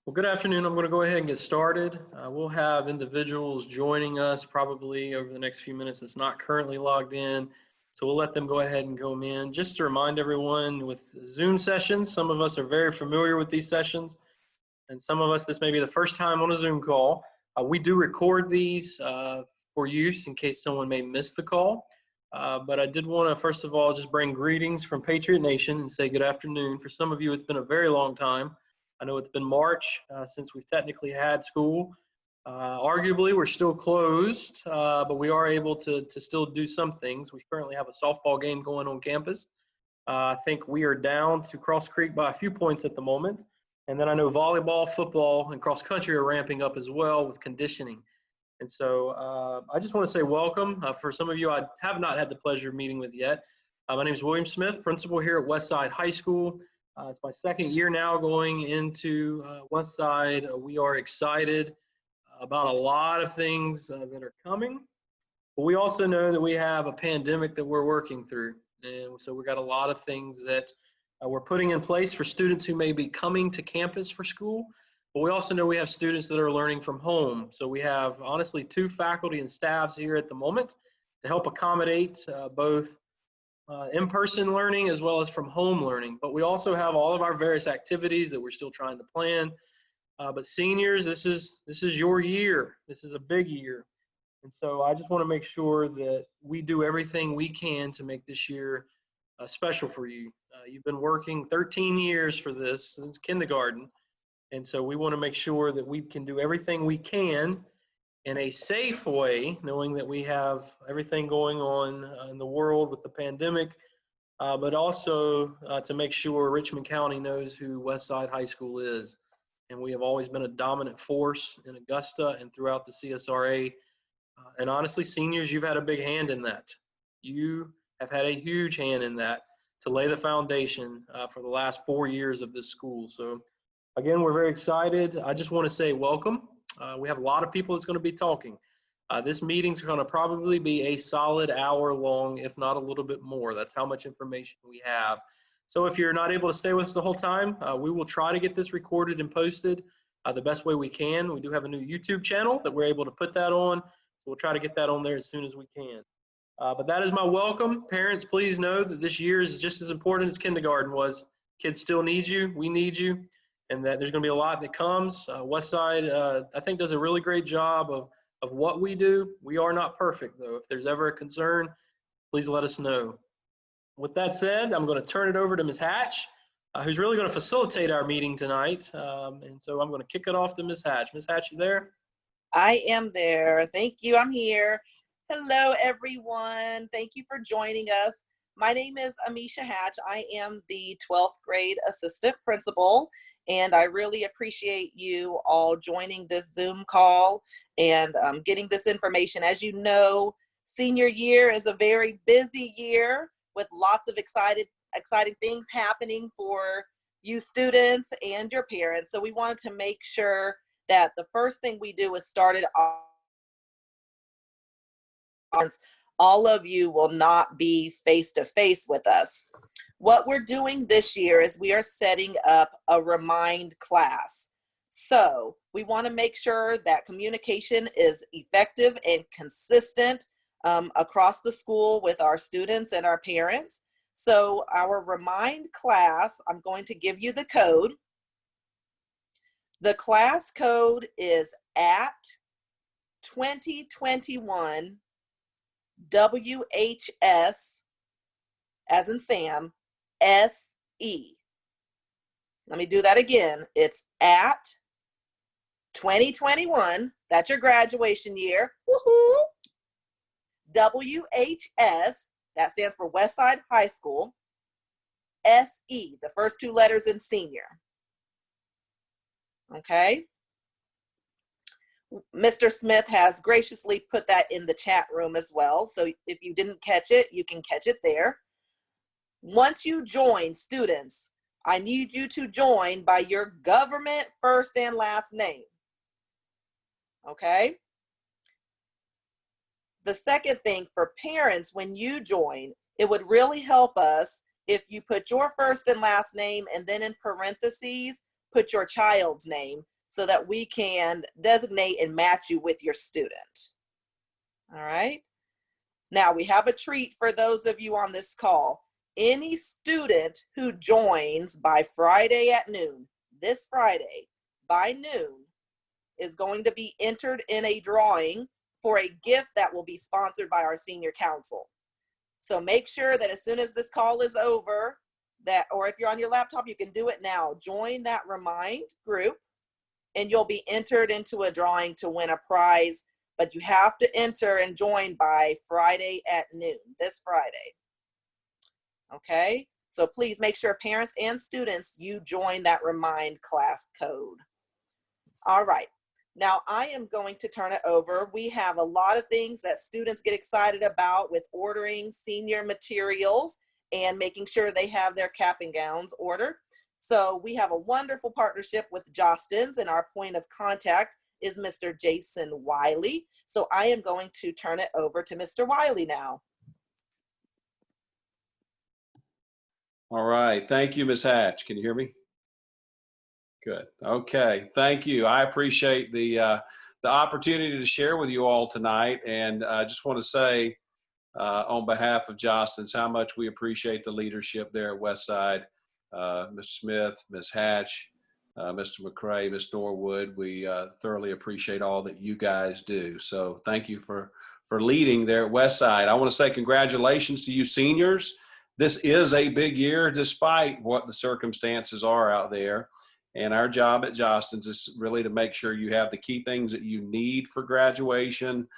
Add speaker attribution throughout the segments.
Speaker 1: Well, good afternoon. I'm going to go ahead and get started. We'll have individuals joining us probably over the next few minutes that's not currently logged in. So we'll let them go ahead and come in. Just to remind everyone with Zoom sessions, some of us are very familiar with these sessions, and some of us, this may be the first time on a Zoom call. We do record these for use in case someone may miss the call. But I did want to, first of all, just bring greetings from Patriot Nation and say good afternoon. For some of you, it's been a very long time. I know it's been March since we've technically had school. Arguably, we're still closed, but we are able to still do some things. We currently have a softball game going on campus. I think we are down to Cross Creek by a few points at the moment. And then I know volleyball, football, and cross country are ramping up as well with conditioning. And so I just want to say welcome. For some of you I have not had the pleasure of meeting with yet. My name is William Smith, principal here at Westside High School. It's my second year now going into Westside. We are excited about a lot of things that are coming. But we also know that we have a pandemic that we're working through. And so we've got a lot of things that we're putting in place for students who may be coming to campus for school. But we also know we have students that are learning from home. So we have honestly 2 faculty and staffs here at the moment to help accommodate both in-person learning as well as from home learning. But we also have all of our various activities that we're still trying to plan. But seniors, this is your year. This is a big year. And so I just want to make sure that we do everything we can to make this year special for you. You've been working 13 years for this since kindergarten. And so we want to make sure that we can do everything we can in a safe way, knowing that we have everything going on in the world with the pandemic, but also to make sure Richmond County knows who Westside High School is. And we have always been a dominant force in Augusta and throughout the CSRA. And honestly, seniors, you've had a big hand in that. You have had a huge hand in that to lay the foundation for the last 4 years of this school. So again, we're very excited. I just want to say welcome. We have a lot of people that's going to be talking. This meeting's going to probably be a solid hour long, if not a little bit more. That's how much information we have. So if you're not able to stay with us the whole time, we will try to get this recorded and posted the best way we can. We do have a new YouTube channel that we're able to put that on. So we'll try to get that on there as soon as we can. But that is my welcome. Parents, please know that this year is just as important as kindergarten was. Kids still need you. We need you. And that there's going to be a lot that comes. Westside, I think, does a really great job of what we do. We are not perfect, though. If there's ever a concern, please let us know. With that said, I'm going to turn it over to Ms. Hatch, who's really going to facilitate our meeting tonight. And so I'm going to kick it off to Ms. Hatch. Ms. Hatch, you there?
Speaker 2: I am there. Thank you. I'm here. Hello, everyone. Thank you for joining us. My name is Amisha Hatch. I am the 12th grade assistant principal. And I really appreciate you all joining this Zoom call and getting this information. As you know, senior year is a very busy year with lots of exciting things happening for you students and your parents. So we wanted to make sure that the first thing we do is start it off. All of you will not be face-to-face with us. What we're doing this year is we are setting up a Remind class. So we want to make sure that communication is effective and consistent across the school with our students and our parents. So our Remind class, I'm going to give you the code. The class code is at 2021 WHS, as in Sam, SE. Let me do that again. It's at 2021, that's your graduation year, woohoo, WHS, that stands for Westside High School, SE, the first 2 letters in senior. Okay. Mr. Smith has graciously put that in the chat room as well. So if you didn't catch it, you can catch it there. Once you join, students, I need you to join by your government first and last name. Okay? The second thing for parents, when you join, it would really help us if you put your first and last name and then in parentheses, put your child's name, so that we can designate and match you with your student. All right. Now we have a treat for those of you on this call. Any student who joins by Friday at noon, this Friday by noon, is going to be entered in a drawing for a gift that will be sponsored by our senior council. So make sure that as soon as this call is over, that, or if you're on your laptop, you can do it now. Join that Remind group and you'll be entered into a drawing to win a prize, but you have to enter and join by Friday at noon, this Friday. Okay, so please make sure parents and students, you join that Remind class code. All right, now I am going to turn it over. We have a lot of things that students get excited about with ordering senior materials and making sure they have their cap and gowns ordered. So we have a wonderful partnership with Jostens, and our point of contact is Mr. Jason Wiley. So I am going to turn it over to Mr. Wiley now.
Speaker 3: All right. Thank you, Ms. Hatch. Can you hear me? Good. Okay. Thank you. I appreciate the opportunity to share with you all tonight. And I just want to say on behalf of Jostens how much we appreciate the leadership there at Westside. Mr. Smith, Ms. Hatch, Mr. McCray, Ms. Norwood, we thoroughly appreciate all that you guys do. So thank you for leading there at Westside. I want to say congratulations to you seniors. This is a big year despite what the circumstances are out there. And our job at Jostens is really to make sure you have the key things that you need for graduation,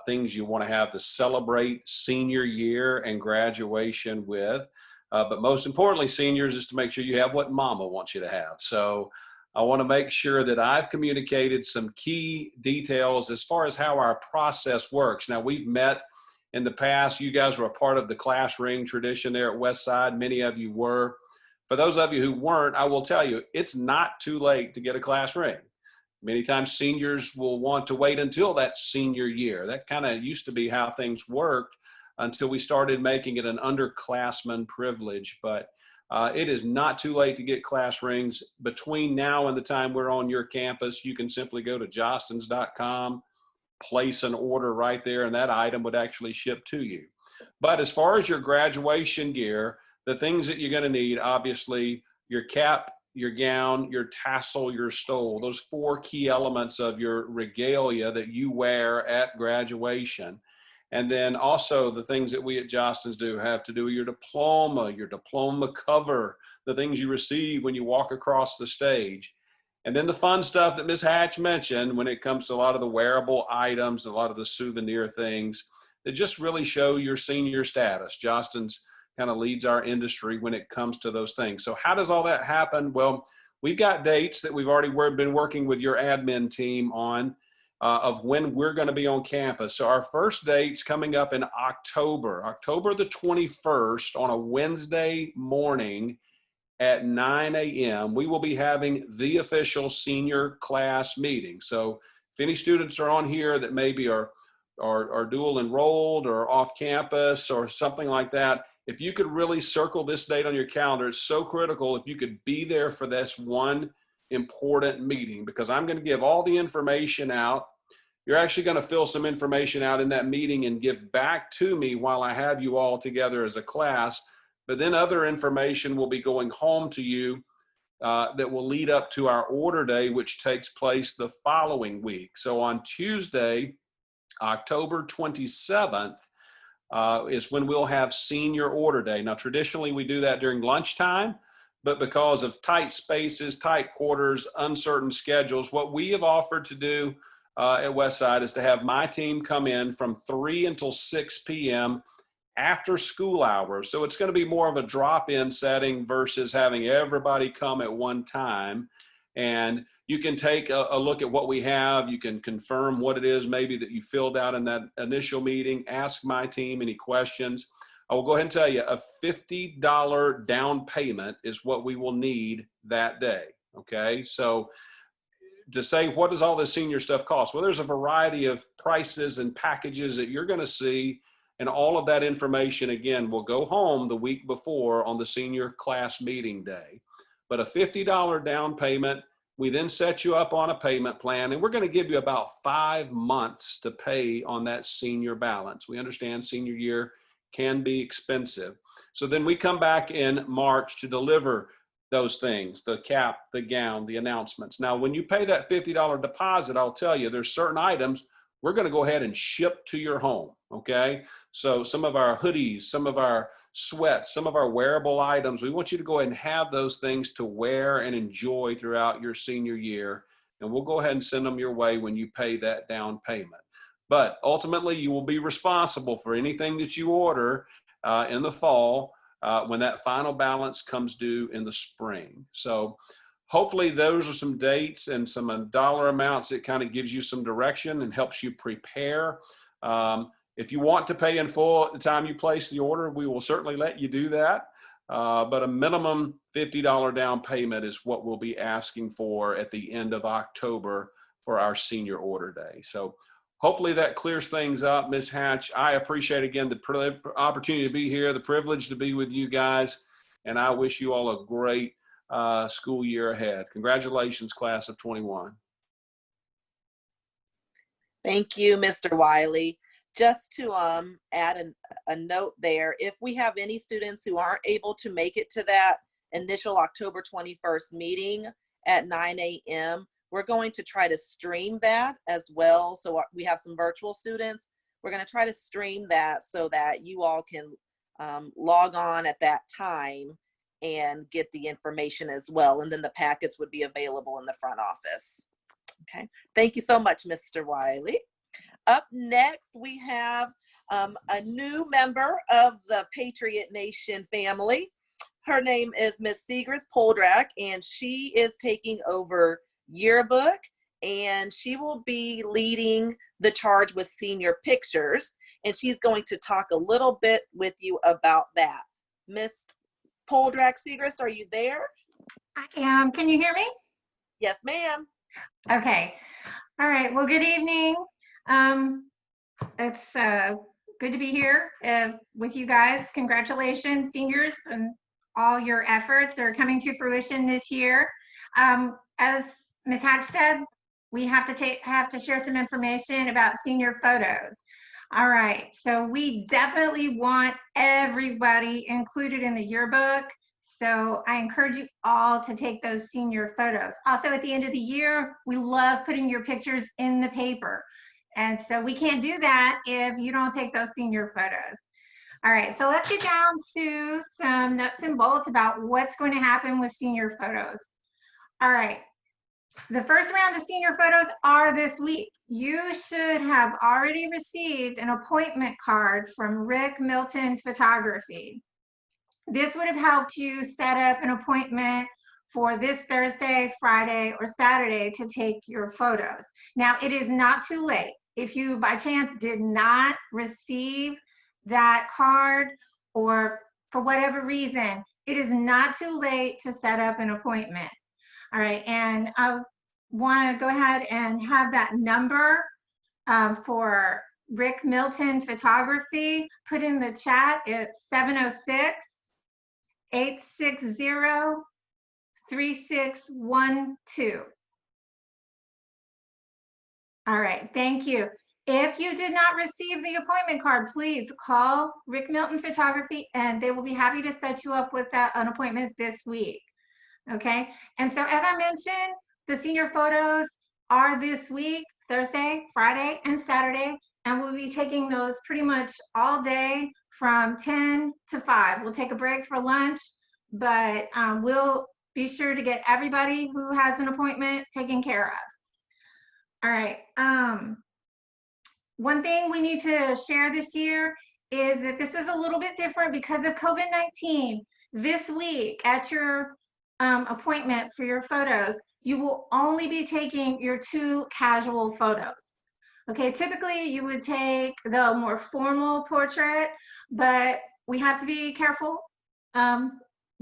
Speaker 3: things you want to have to celebrate senior year and graduation with. But most importantly, seniors, is to make sure you have what mama wants you to have. So I want to make sure that I've communicated some key details as far as how our process works. Now, we've met in the past. You guys were a part of the class ring tradition there at Westside. Many of you were. For those of you who weren't, I will tell you, it's not too late to get a class ring. Many times seniors will want to wait until that senior year. That kind of used to be how things worked until we started making it an underclassman privilege. But it is not too late to get class rings. Between now and the time we're on your campus, you can simply go to jostens.com, place an order right there, and that item would actually ship to you. But as far as your graduation gear, the things that you're going to need, obviously, your cap, your gown, your tassel, your stole, those 4 key elements of your regalia that you wear at graduation. And then also the things that we at Jostens do have to do with your diploma cover, the things you receive when you walk across the stage. And then the fun stuff that Ms. Hatch mentioned when it comes to a lot of the wearable items, a lot of the souvenir things that just really show your senior status. Jostens kind of leads our industry when it comes to those things. So how does all that happen? Well, we've got dates that we've already been working with your admin team on of when we're going to be on campus. So our first date's coming up in October the 21st on a Wednesday morning at 9 a.m. We will be having the official senior class meeting. So if any students are on here that maybe are dual enrolled or off campus or something like that, if you could really circle this date on your calendar, it's so critical if you could be there for this one important meeting, because I'm going to give all the information out. You're actually going to fill some information out in that meeting and give back to me while I have you all together as a class. But then other information will be going home to you that will lead up to our order day, which takes place the following week. So on Tuesday, October 27th, is when we'll have senior order day. Now, traditionally, we do that during lunchtime, but because of tight spaces, tight quarters, uncertain schedules, what we have offered to do at Westside is to have my team come in from 3 until 6 p.m. after school hours. So it's going to be more of a drop-in setting versus having everybody come at one time. And you can take a look at what we have. You can confirm what it is maybe that you filled out in that initial meeting. Ask my team any questions. I will go ahead and tell you a $50 down payment is what we will need that day. Okay, so to say, what does all this senior stuff cost? Well, there's a variety of prices and packages that you're going to see, and all of that information, again, will go home the week before on the senior class meeting day. But a $50 down payment, We then set you up on a payment plan, and we're going to give you about 5 months to pay on that senior balance. We understand senior year can be expensive. So then we come back in March to deliver those things, the cap, the gown, the announcements. Now, when you pay that $50 deposit, I'll tell you, there's certain items we're going to go ahead and ship to your home, okay? So some of our hoodies, some of our sweats, some of our wearable items, we want you to go ahead and have those things to wear and enjoy throughout your senior year. And we'll go ahead and send them your way when you pay that down payment. But ultimately, you will be responsible for anything that you order in the fall when that final balance comes due in the spring. So hopefully those are some dates and some dollar amounts that kind of gives you some direction and helps you prepare. If you want to pay in full at the time you place the order, we will certainly let you do that. But a minimum $50 down payment is what we'll be asking for at the end of October for our senior order day. So hopefully that clears things up, Ms. Hatch. I appreciate, again, the opportunity to be here, the privilege to be with you guys, and I wish you all a great school year ahead. Congratulations, class of 21.
Speaker 2: Thank you, Mr. Wiley. Just to add a note there, if we have any students who aren't able to make it to that initial October 21st meeting at 9 a.m., we're going to try to stream that as well. So we have some virtual students. We're going to try to stream that so that you all can log on at that time and get the information as well. And then the packets would be available in the front office. Okay. Thank you so much, Mr. Wiley. Up next, we have a new member of the Patriot Nation family. Her name is Miss Segrist Poldrack, and she is taking over yearbook, and she will be leading the charge with senior pictures, and she's going to talk a little bit with you about that. Miss Poldrack Segrist, are you there?
Speaker 4: I am. Can you hear me?
Speaker 2: Yes, ma'am.
Speaker 4: Okay. All right. Well, good evening. It's good to be here with you guys. Congratulations, seniors, and all your efforts are coming to fruition this year. As Ms. Hatch said, we have to share some information about senior photos. All right. So we definitely want everybody included in the yearbook. So I encourage you all to take those senior photos. Also, at the end of the year, we love putting your pictures in the paper. And so we can't do that if you don't take those senior photos. All right, so let's get down to some nuts and bolts about what's going to happen with senior photos. All right, the first round of senior photos are this week. You should have already received an appointment card from Rick Milton Photography. This would have helped you set up an appointment for this Thursday, Friday, or Saturday to take your photos. Now, it is not too late. If you by chance did not receive that card, or for whatever reason, it is not too late to set up an appointment. All right, and I want to go ahead and have that number for Rick Milton Photography put in the chat. It's 706-860-3612. All right, thank you. If you did not receive the appointment card, please call Rick Milton Photography and they will be happy to set you up with an appointment this week. Okay, and so as I mentioned, the senior photos are this week, Thursday, Friday, and Saturday, and we'll be taking those pretty much all day from 10 to 5. We'll take a break for lunch, but we'll be sure to get everybody who has an appointment taken care of. All right. One thing we need to share this year is that this is a little bit different because of COVID-19. This week at your appointment for your photos, you will only be taking your 2 casual photos. Okay, typically you would take the more formal portrait, but we have to be careful.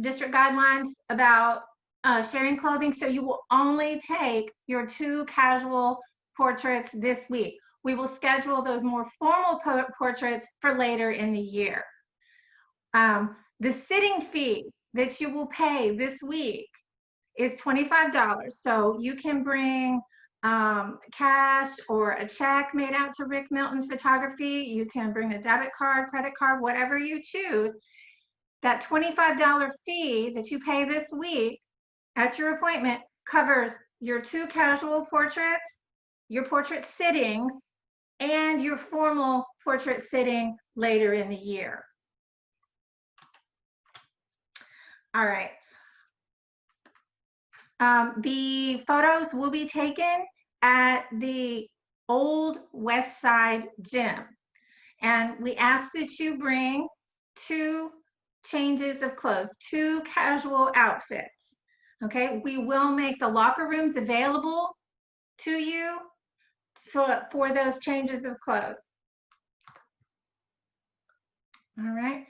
Speaker 4: District guidelines about sharing clothing, so you will only take your 2 casual portraits this week. We will schedule those more formal portraits for later in the year. The sitting fee that you will pay this week is $25. So you can bring cash or a check made out to Rick Milton Photography. You can bring a debit card, credit card, whatever you choose. That $25 fee that you pay this week at your appointment covers your 2 casual portraits, your portrait sittings, and your formal portrait sitting later in the year. All right. The photos will be taken at the old West Side Gym. And we ask that you bring 2 changes of clothes, 2 casual outfits. Okay, we will make the locker rooms available to you for those changes of clothes. All right.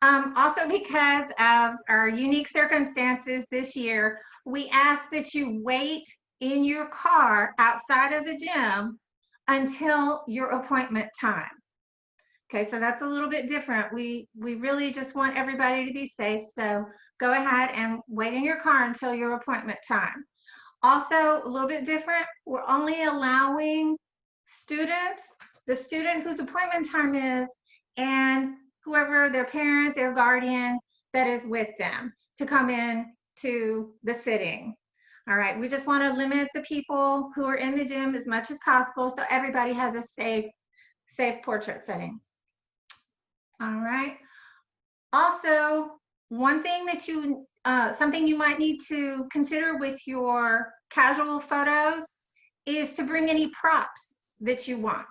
Speaker 4: Also, because of our unique circumstances this year, we ask that you wait in your car outside of the gym until your appointment time. Okay, so that's a little bit different. We really just want everybody to be safe. So go ahead and wait in your car until your appointment time. Also, a little bit different, we're only allowing students, the student whose appointment time is, and whoever their parent, their guardian that is with them to come in to the sitting. All right, we just want to limit the people who are in the gym as much as possible so everybody has a safe portrait setting. All right. Also, one thing that something you might need to consider with your casual photos is to bring any props that you want.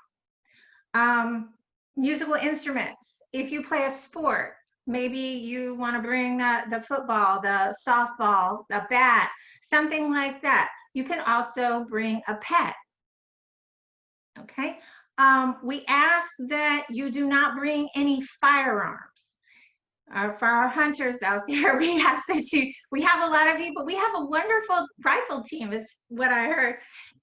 Speaker 4: Musical instruments. If you play a sport, maybe you want to bring the football, the softball, the bat, something like that. You can also bring a pet. Okay. We ask that you do not bring any firearms. For our hunters out there, we have a lot of people. We have a wonderful rifle team, is what I heard.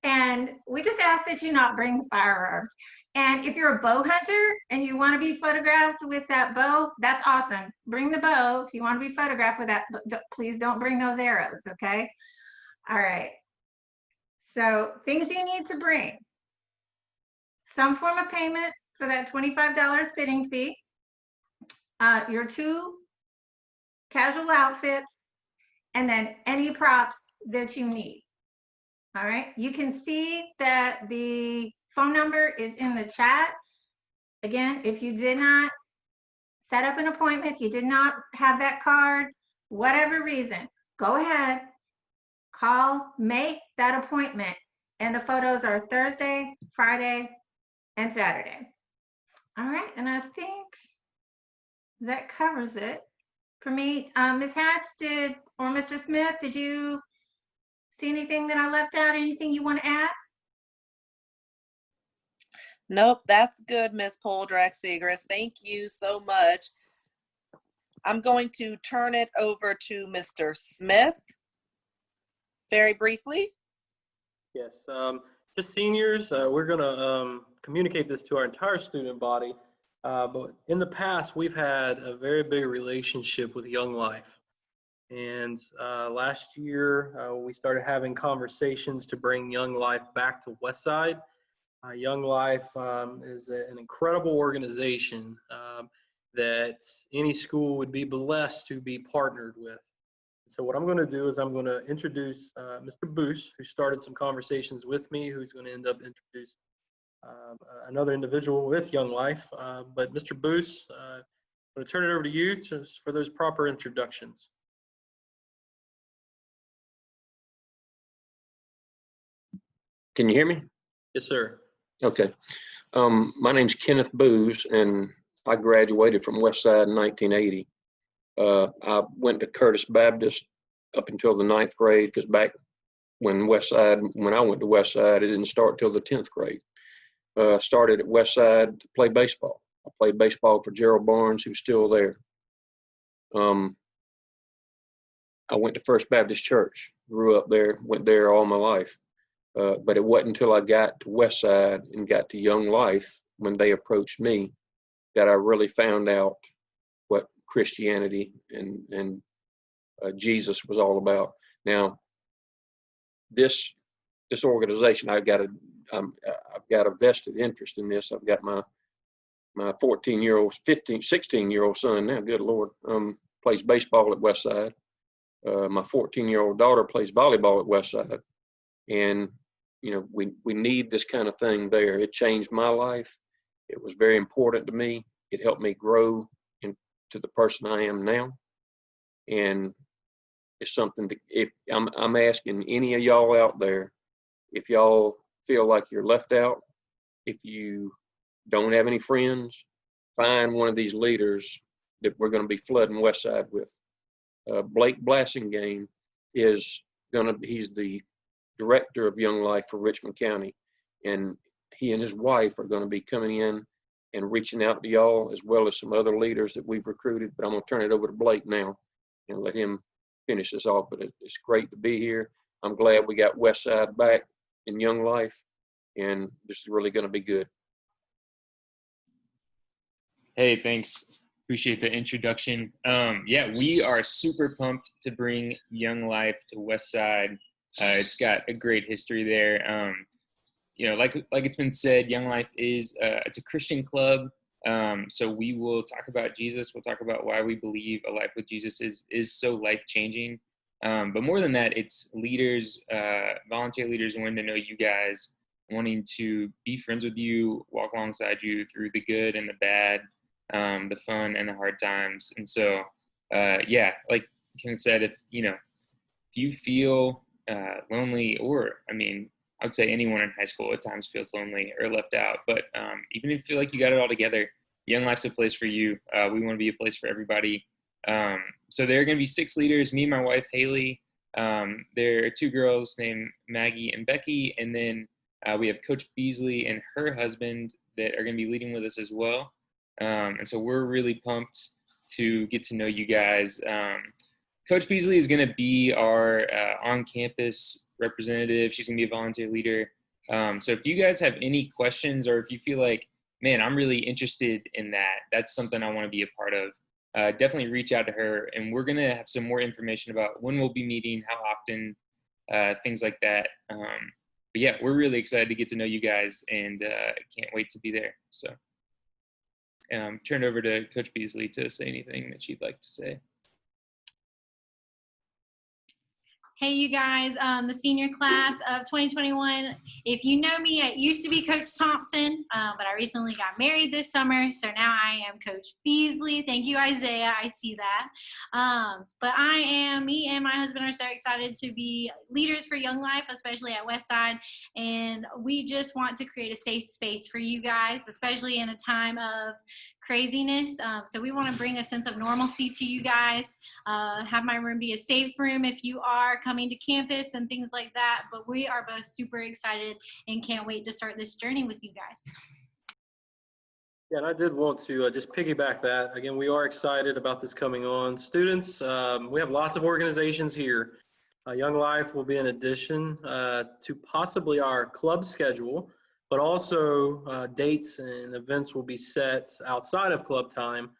Speaker 4: And we just ask that you not bring firearms. And if you're a bow hunter and you want to be photographed with that bow, that's awesome. Bring the bow if you want to be photographed with that, but please don't bring those arrows, okay? All right. So things you need to bring. Some form of payment for that $25 sitting fee. Your 2 casual outfits, and then any props that you need. All right, you can see that the phone number is in the chat. Again, if you did not set up an appointment, if you did not have that card, whatever reason, go ahead, call, make that appointment, and the photos are Thursday, Friday, and Saturday. All right, and I think that covers it for me. Ms. Hatch, or Mr. Smith, did you see anything that I left out? Anything you want to add?
Speaker 2: Nope, that's good, Ms. Poldrack-Segrist. Thank you so much. I'm going to turn it over to Mr. Smith very briefly.
Speaker 1: Yes, just seniors, we're going to communicate this to our entire student body. But in the past, we've had a very big relationship with Young Life. And last year, we started having conversations to bring Young Life back to Westside. Young Life is an incredible organization that any school would be blessed to be partnered with. So what I'm going to do is I'm going to introduce Mr. Boos, who started some conversations with me, who's going to end up introducing another individual with Young Life. But Mr. Boos, I'm going to turn it over to you for those proper introductions.
Speaker 5: Can you hear me?
Speaker 1: Yes, sir.
Speaker 5: Okay. My name's Kenneth Boos, and I graduated from Westside in 1980. I went to Curtis Baptist up until the 9th grade, because back when I went to Westside, it didn't start till the 10th grade. Started at Westside to play baseball. I played baseball for Gerald Barnes, who's still there. I went to First Baptist Church, grew up there, went there all my life. But it wasn't until I got to Westside and got to Young Life, when they approached me, that I really found out what Christianity and Jesus was all about. Now, this organization, I've got a vested interest in this. I've got my 14-year-old, 16-year-old son now, good Lord, plays baseball at Westside. My 14-year-old daughter plays volleyball at Westside. And, you know, we need this kind of thing there. It changed my life. It was very important to me. It helped me grow into the person I am now. And it's something that if I'm asking any of y'all out there, if y'all feel like you're left out, if you don't have any friends, find one of these leaders that we're going to be flooding Westside with. Blake Blassingame he's the director of Young Life for Richmond County, and he and his wife are going to be coming in and reaching out to y'all, as well as some other leaders that we've recruited. But I'm going to turn it over to Blake now and let him finish this off. But it's great to be here. I'm glad we got Westside back in Young Life, and this is really going to be good.
Speaker 6: Hey, thanks. Appreciate the introduction. Yeah, we are super pumped to bring Young Life to Westside. It's got a great history there. You know, like it's been said, Young Life is it's a Christian club. So we will talk about Jesus. We'll talk about why we believe a life with Jesus is so life-changing. But more than that, it's leaders, volunteer leaders wanting to know you guys, wanting to be friends with you, walk alongside you through the good and the bad, the fun and the hard times. And so, yeah, like Ken said, if you feel lonely, or I mean, I would say anyone in high school at times feels lonely or left out, but even if you feel like you got it all together, Young Life's a place for you. We want to be a place for everybody. So there are going to be 6 leaders, me and my wife, Haley. There are 2 girls named Maggie and Becky. And then we have Coach Beasley and her husband that are going to be leading with us as well. And so we're really pumped to get to know you guys. Coach Beasley is going to be our on-campus representative. She's going to be a volunteer leader. So if you guys have any questions, or if you feel like, man, I'm really interested in that, that's something I want to be a part of, definitely reach out to her. And we're going to have some more information about when we'll be meeting, how often, things like that. But yeah, we're really excited to get to know you guys, and can't wait to be there. So turn it over to Coach Beasley to say anything that she'd like to say.
Speaker 7: Hey, you guys, the senior class of 2021. If you know me, it used to be Coach Thompson, but I recently got married this summer, so now I am Coach Beasley. Thank you, Isaiah. I see that. But me and my husband are so excited to be leaders for Young Life, especially at Westside, and we just want to create a safe space for you guys, especially in a time of craziness. So we want to bring a sense of normalcy to you guys, have my room be a safe room if you are coming to campus and things like that. But we are both super excited and can't wait to start this journey with you guys.
Speaker 1: Yeah, and I did want to just piggyback that. Again, we are excited about this coming on. Students, we have lots of organizations here. Young Life will be an addition to possibly our club schedule, but also dates and events will be set outside of club time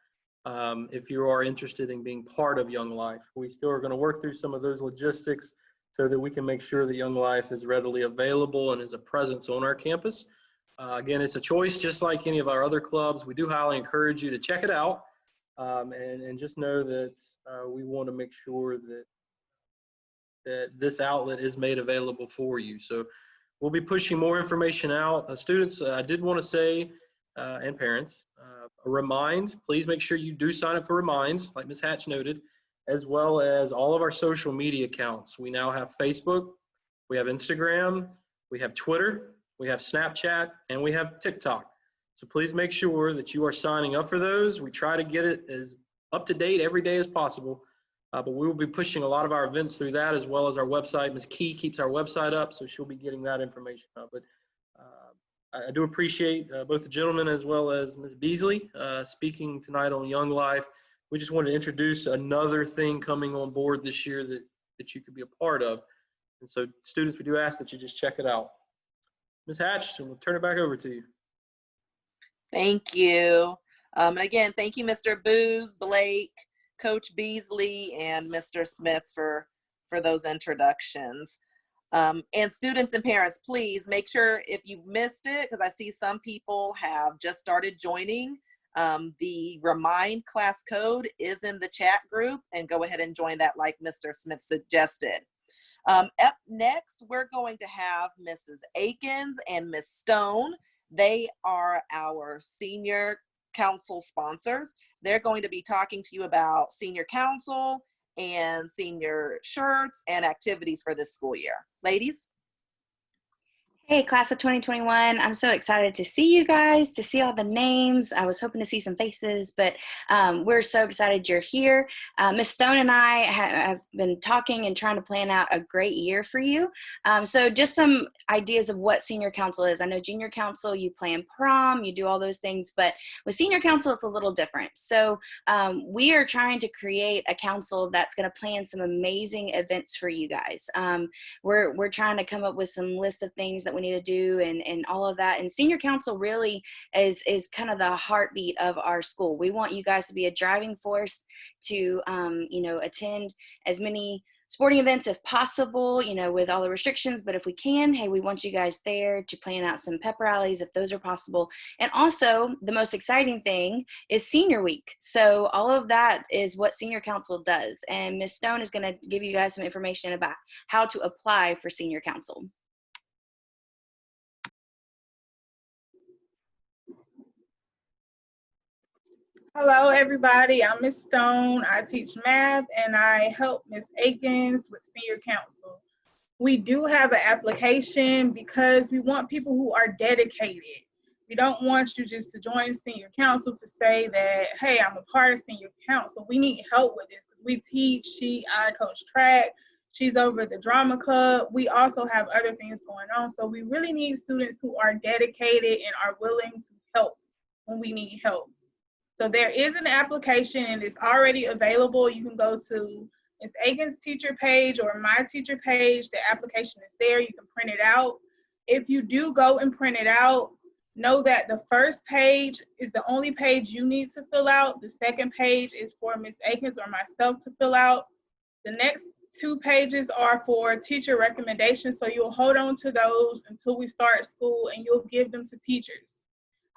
Speaker 1: if you are interested in being part of Young Life. We still are going to work through some of those logistics so that we can make sure that Young Life is readily available and is a presence on our campus. Again, it's a choice just like any of our other clubs. We do highly encourage you to check it out, and just know that we want to make sure that this outlet is made available for you. So we'll be pushing more information out. Students, I did want to say, and parents, a remind, please make sure you do sign up for Reminds, like Ms. Hatch noted, as well as all of our social media accounts. We now have Facebook, we have Instagram, we have Twitter, we have Snapchat, and we have TikTok. So please make sure that you are signing up for those. We try to get it as up to date every day as possible. But we will be pushing a lot of our events through that, as well as our website. Ms. Key keeps our website up, so she'll be getting that information up. But I do appreciate both the gentlemen as well as Ms. Beasley speaking tonight on Young Life. We just wanted to introduce another thing coming on board this year that you could be a part of. And so students, we do ask that you just check it out. Ms. Hatch, and we'll turn it back over to you.
Speaker 2: Thank you. And again, thank you, Mr. Booz, Blake, Coach Beasley, and Mr. Smith for those introductions. And students and parents, please make sure if you missed it, because I see some people have just started joining, the Remind class code is in the chat group, and go ahead and join that like Mr. Smith suggested. Up next, we're going to have Mrs. Akins and Miss Stone. They are our senior council sponsors. They're going to be talking to you about senior council and senior shirts and activities for this school year. Ladies.
Speaker 8: Hey, class of 2021. I'm so excited to see you guys, to see all the names. I was hoping to see some faces, but we're so excited you're here. Miss Stone and I have been talking and trying to plan out a great year for you. So just some ideas of what senior council is. I know junior council, you plan prom, you do all those things, but with senior council, it's a little different. So we are trying to create a council that's going to plan some amazing events for you guys. We're trying to come up with some list of things that we need to do and all of that. And senior council really is kind of the heartbeat of our school. We want you guys to be a driving force to, attend as many sporting events if possible, with all the restrictions. But if we can, hey, we want you guys there to plan out some pep rallies if those are possible. And also the most exciting thing is senior week. So all of that is what senior council does. And Ms. Stone is going to give you guys some information about how to apply for senior council.
Speaker 9: Hello, everybody. I'm Miss Stone. I teach math and I help Miss Akins with senior council. We do have an application because we want people who are dedicated. We don't want you just to join senior council to say that, hey, I'm a part of senior council. We need help with this because we teach, I coach track. She's over the drama club. We also have other things going on. So we really need students who are dedicated and are willing to help when we need help. So there is an application and it's already available. You can go to Ms. Akins' teacher page or my teacher page. The application is there. You can print it out. If you do go and print it out, know that the first page is the only page you need to fill out. The second page is for Ms. Akins or myself to fill out. The next 2 pages are for teacher recommendations. So you'll hold on to those until we start school and you'll give them to teachers.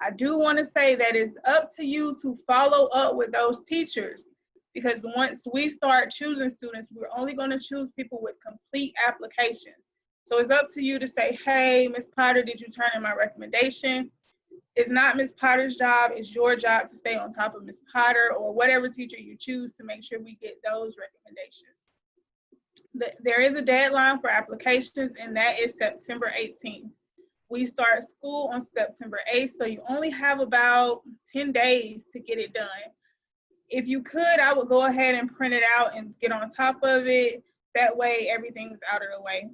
Speaker 9: I do want to say that it's up to you to follow up with those teachers because once we start choosing students, we're only going to choose people with complete applications. So it's up to you to say, hey, Ms. Potter, did you turn in my recommendation? It's not Ms. Potter's job. It's your job to stay on top of Ms. Potter or whatever teacher you choose to make sure we get those recommendations. There is a deadline for applications and that is September 18th. We start school on September 8th, so you only have about 10 days to get it done. If you could, I would go ahead and print it out and get on top of it. That way, everything's out of the way.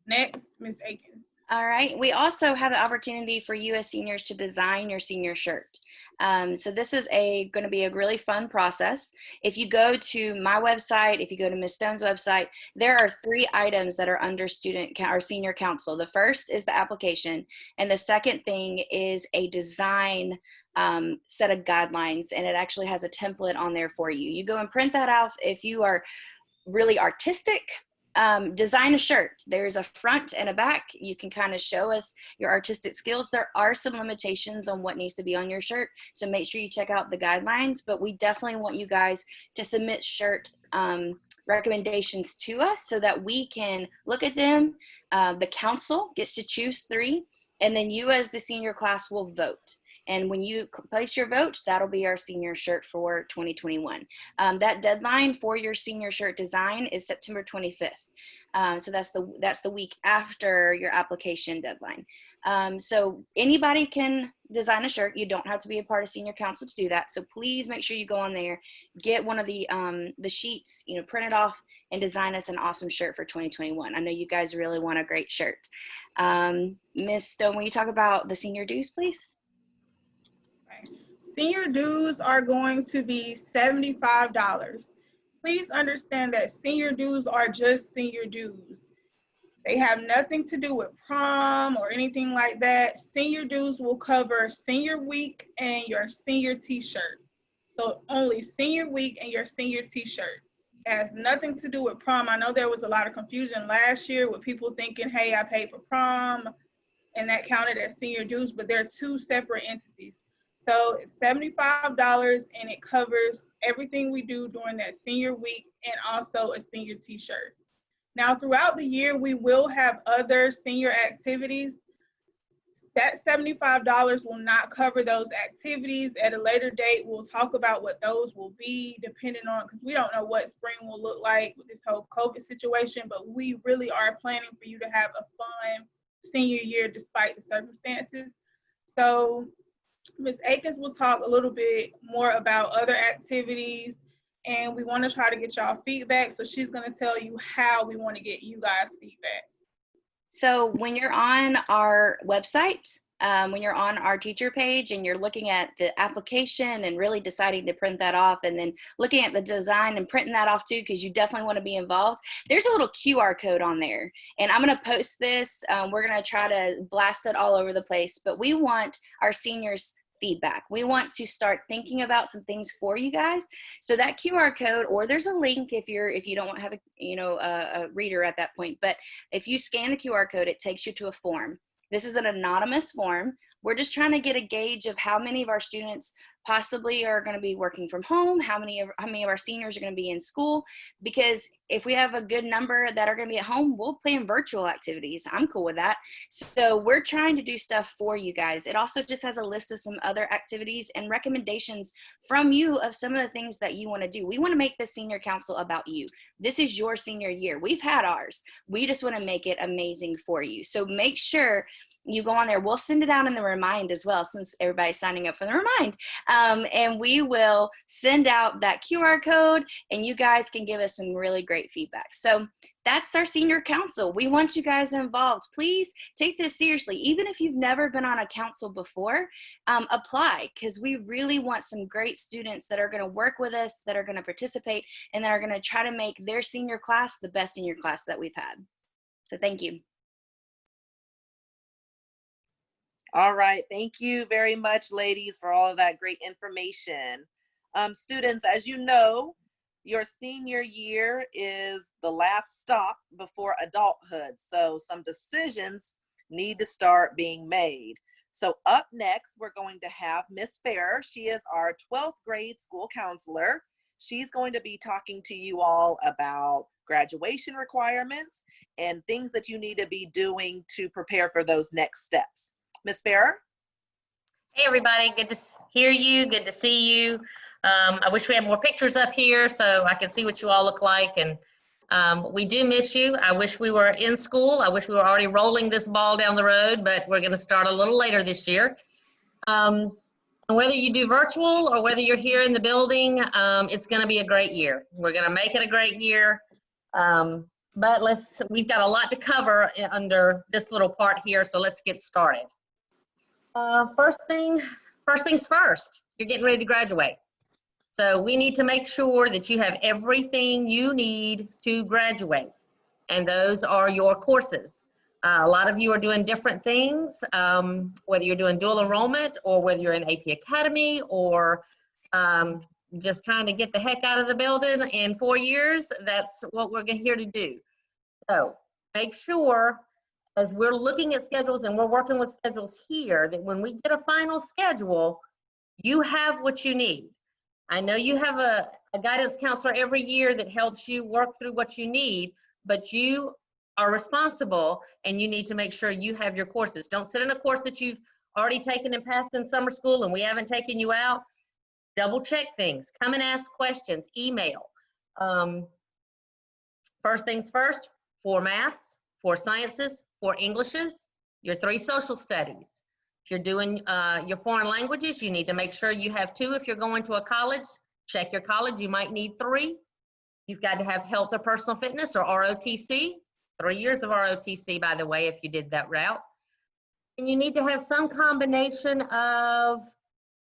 Speaker 9: Next, Ms. Akins.
Speaker 8: All right. We also have the opportunity for you as seniors to design your senior shirt. So this is going to be a really fun process. If you go to my website, if you go to Ms. Stone's website, there are 3 items that are under senior council. The first is the application, and the second thing is a design set of guidelines, and it actually has a template on there for you. You go and print that out if you are really artistic. Design a shirt. There's a front and a back. You can kind of show us your artistic skills. There are some limitations on what needs to be on your shirt, so make sure you check out the guidelines, but we definitely want you guys to submit shirt recommendations to us so that we can look at them. The council gets to choose 3, and then you as the senior class will vote. And when you place your vote, that'll be our senior shirt for 2021. That deadline for your senior shirt design is September 25th. So that's the week after your application deadline. So anybody can design a shirt. You don't have to be a part of senior council to do that. So please make sure you go on there, get one of the sheets, print it off, and design us an awesome shirt for 2021. I know you guys really want a great shirt. Ms. Stone, will you talk about the senior dues, please?
Speaker 9: Senior dues are going to be $75. Please understand that senior dues are just senior dues. They have nothing to do with prom or anything like that. Senior dues will cover senior week and your senior t-shirt. So only senior week and your senior t-shirt. It has nothing to do with prom. I know there was a lot of confusion last year with people thinking, hey, I paid for prom and that counted as senior dues, but they're two separate entities. So it's $75 and it covers everything we do during that senior week and also a senior t-shirt. Now, throughout the year, we will have other senior activities. That $75 will not cover those activities. At a later date, we'll talk about what those will be depending on, because we don't know what spring will look like with this whole COVID situation, but we really are planning for you to have a fun senior year despite the circumstances. So Ms. Akins will talk a little bit more about other activities, and we want to try to get y'all feedback. So she's going to tell you how we want to get you guys feedback.
Speaker 8: So when you're on our website, when you're on our teacher page and you're looking at the application and really deciding to print that off, and then looking at the design and printing that off too, because you definitely want to be involved, there's a little QR code on there. And I'm going to post this. We're going to try to blast it all over the place, but we want our seniors feedback. We want to start thinking about some things for you guys. So that QR code, or there's a link if you don't have a reader at that point, but if you scan the QR code, it takes you to a form. This is an anonymous form. We're just trying to get a gauge of how many of our students possibly are going to be working from home, how many of our seniors are going to be in school, because if we have a good number that are going to be at home, we'll plan virtual activities. I'm cool with that. So we're trying to do stuff for you guys. It also just has a list of some other activities and recommendations from you of some of the things that you want to do. We want to make the senior council about you. This is your senior year. We've had ours. We just want to make it amazing for you. So make sure you go on there. We'll send it out in the Remind as well, since everybody's signing up for the Remind. And we will send out that QR code, and you guys can give us some really great feedback. So that's our senior council. We want you guys involved. Please take this seriously. Even if you've never been on a council before, apply, because we really want some great students that are going to work with us, that are going to participate, and that are going to try to make their senior class the best senior class that we've had. So thank you.
Speaker 2: All right, thank you very much, ladies, for all of that great information. Students, as you know, your senior year is the last stop before adulthood, so some decisions need to start being made. So up next, we're going to have Miss Farrer. She is our 12th grade school counselor. She's going to be talking to you all about graduation requirements and things that you need to be doing to prepare for those next steps. Ms. Farrer?
Speaker 10: Hey everybody, good to hear you, good to see you. I wish we had more pictures up here so I can see what you all look like, and we do miss you. I wish we were in school. I wish we were already rolling this ball down the road, but we're going to start a little later this year. And whether you do virtual or whether you're here in the building, it's going to be a great year. We're going to make it a great year. But we've got a lot to cover under this little part here, so let's get started. First things first, you're getting ready to graduate. So we need to make sure that you have everything you need to graduate. And those are your courses. A lot of you are doing different things, whether you're doing dual enrollment or whether you're in AP Academy or just trying to get the heck out of the building in 4 years. That's what we're here to do. So make sure, as we're looking at schedules and we're working with schedules here, that when we get a final schedule, you have what you need. I know you have a guidance counselor every year that helps you work through what you need, but you are responsible and you need to make sure you have your courses. Don't sit in a course that you've already taken and passed in summer school and we haven't taken you out. Double check things, come and ask questions, email. First things first, 4 maths, 4 sciences, 4 Englishes, your 3 social studies. If you're doing your foreign languages, you need to make sure you have 2. If you're going to a college, check your college, you might need 3. You've got to have health or personal fitness or ROTC, 3 years of ROTC, by the way, if you did that route. And you need to have some combination of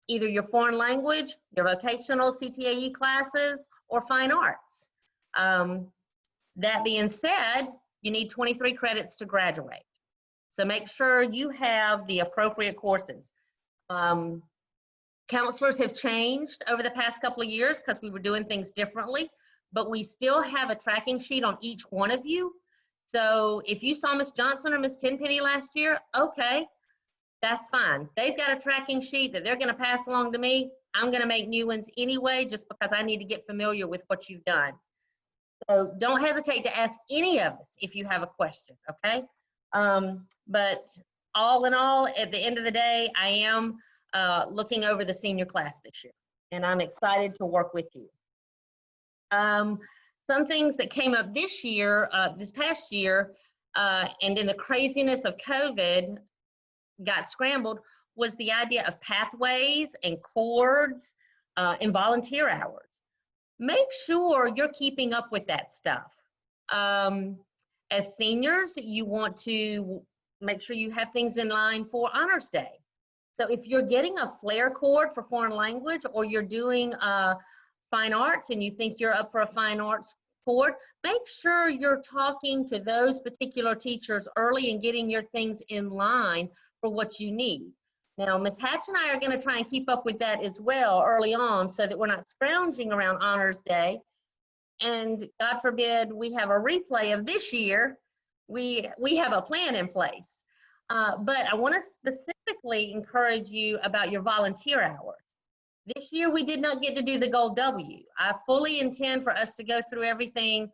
Speaker 10: either your foreign language, your vocational CTAE classes, or fine arts. That being said, you need 23 credits to graduate. So make sure you have the appropriate courses. Counselors have changed over the past couple of years because we were doing things differently. but we still have a tracking sheet on each one of you. So if you saw Miss Johnson or Miss Tenpenny last year, okay, that's fine. They've got a tracking sheet that they're going to pass along to me. I'm going to make new ones anyway, just because I need to get familiar with what you've done. So don't hesitate to ask any of us if you have a question, okay? But all in all, at the end of the day, I am looking over the senior class this year, and I'm excited to work with you. Some things that came up this year, this past year, and in the craziness of COVID, got scrambled, was the idea of pathways and chords and volunteer hours. Make sure you're keeping up with that stuff. As seniors, you want to make sure you have things in line for Honors Day. So if you're getting a FLAIR chord for foreign language, or you're doing fine arts and you think you're up for a fine arts chord, make sure you're talking to those particular teachers early and getting your things in line for what you need. Now, Ms. Hatch and I are going to try and keep up with that as well early on, so that we're not scrounging around Honors Day. And God forbid we have a replay of this year, we have a plan in place. But I want to specifically encourage you about your volunteer hours. This year we did not get to do the Gold W. I fully intend for us to go through everything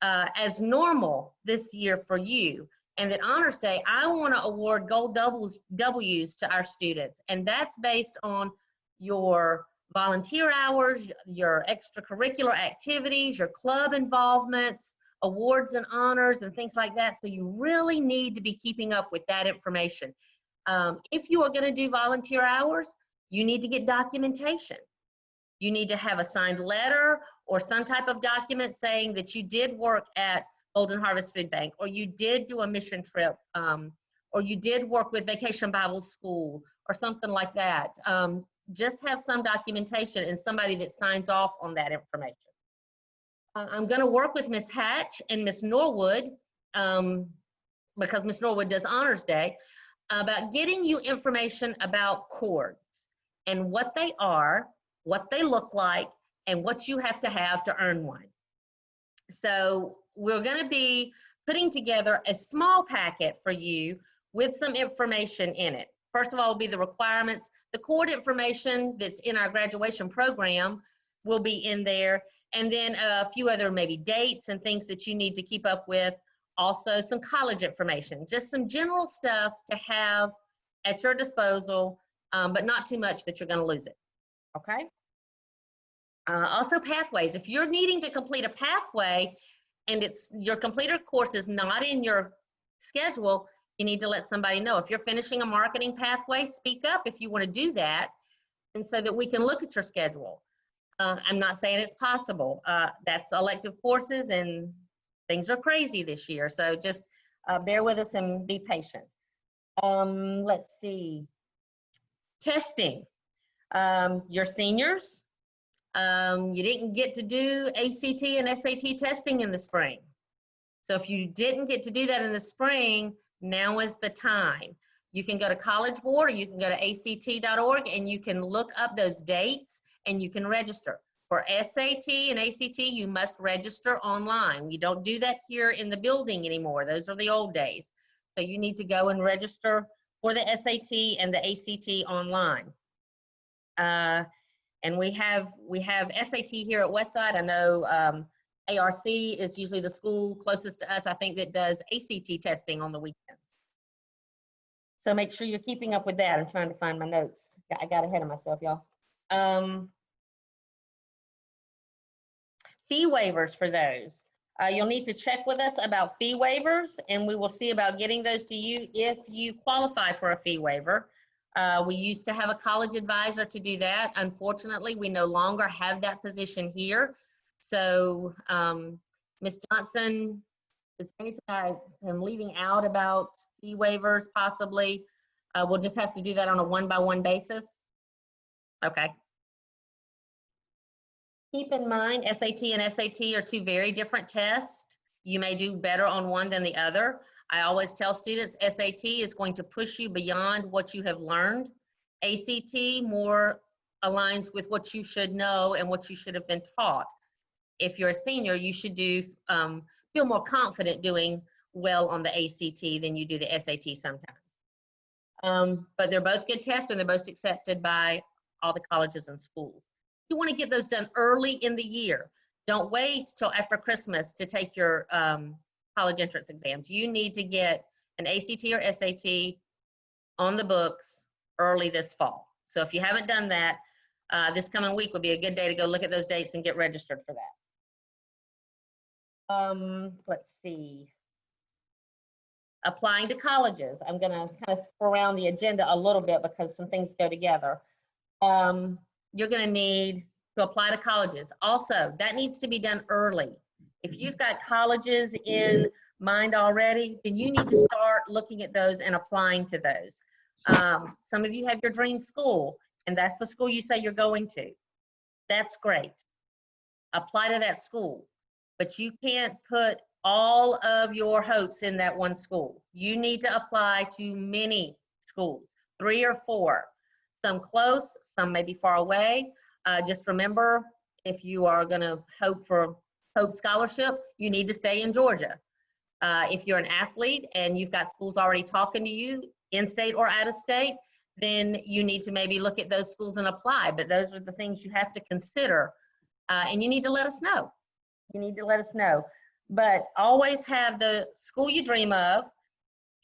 Speaker 10: as normal this year for you. And that Honors Day, I want to award Gold W's to our students. And that's based on your volunteer hours, your extracurricular activities, your club involvements, awards and honors, and things like that. So you really need to be keeping up with that information. If you are going to do volunteer hours, you need to get documentation. You need to have a signed letter or some type of document saying that you did work at Golden Harvest Food Bank, or you did do a mission trip, or you did work with Vacation Bible School, or something like that. Just have some documentation and somebody that signs off on that information. I'm going to work with Ms. Hatch and Ms. Norwood, because Ms. Norwood does Honors Day, about getting you information about chords and what they are, what they look like, and what you have to earn one. So we're going to be putting together a small packet for you with some information in it. First of all, will be the requirements. The chord information that's in our graduation program will be in there. And then a few other maybe dates and things that you need to keep up with. Also some college information, just some general stuff to have at your disposal, but not too much that you're going to lose it. Okay? Also pathways. If you're needing to complete a pathway and it's your completed course is not in your schedule, you need to let somebody know. If you're finishing a marketing pathway, speak up if you want to do that, and so that we can look at your schedule. I'm not saying it's possible. That's elective courses and things are crazy this year. So just bear with us and be patient. Let's see. Testing. Your seniors, you didn't get to do ACT and SAT testing in the spring. So if you didn't get to do that in the spring, now is the time. You can go to College Board, or you can go to ACT.org, and you can look up those dates and you can register. For SAT and ACT, you must register online. You don't do that here in the building anymore. Those are the old days. So you need to go and register for the SAT and the ACT online. And we have SAT here at Westside. I know ARC is usually the school closest to us, I think, that does ACT testing on the weekends. So make sure you're keeping up with that. I'm trying to find my notes. I got ahead of myself, y'all. Fee waivers for those. You'll need to check with us about fee waivers, and we will see about getting those to you if you qualify for a fee waiver. We used to have a college advisor to do that. Unfortunately, we no longer have that position here. So, Ms. Johnson, is there anything I am leaving out about fee waivers possibly? We'll just have to do that on a one-by-one basis. Okay. Keep in mind, SAT and SAT are two very different tests. You may do better on one than the other. I always tell students SAT is going to push you beyond what you have learned. ACT more aligns with what you should know and what you should have been taught. if you're a senior, you should feel more confident doing well on the ACT than you do the SAT sometimes. But they're both good tests, and they're both accepted by all the colleges and schools. You want to get those done early in the year. Don't wait till after Christmas to take your college entrance exams. You need to get an ACT or SAT on the books early this fall. So if you haven't done that, this coming week would be a good day to go look at those dates and get registered for that. Let's see. Applying to colleges. I'm going to kind of scroll around the agenda a little bit because some things go together. You're going to need to apply to colleges. Also, that needs to be done early. If you've got colleges in mind already, then you need to start looking at those and applying to those. Some of you have your dream school, and that's the school you say you're going to. That's great. Apply to that school, but you can't put all of your hopes in that one school. You need to apply to many schools, 3 or 4, some close, some maybe far away. Just remember, if you are going to hope for Hope Scholarship, you need to stay in Georgia. If you're an athlete and you've got schools already talking to you, in-state or out-of-state, then you need to maybe look at those schools and apply. But those are the things you have to consider, and you need to let us know. You need to let us know. But always have the school you dream of,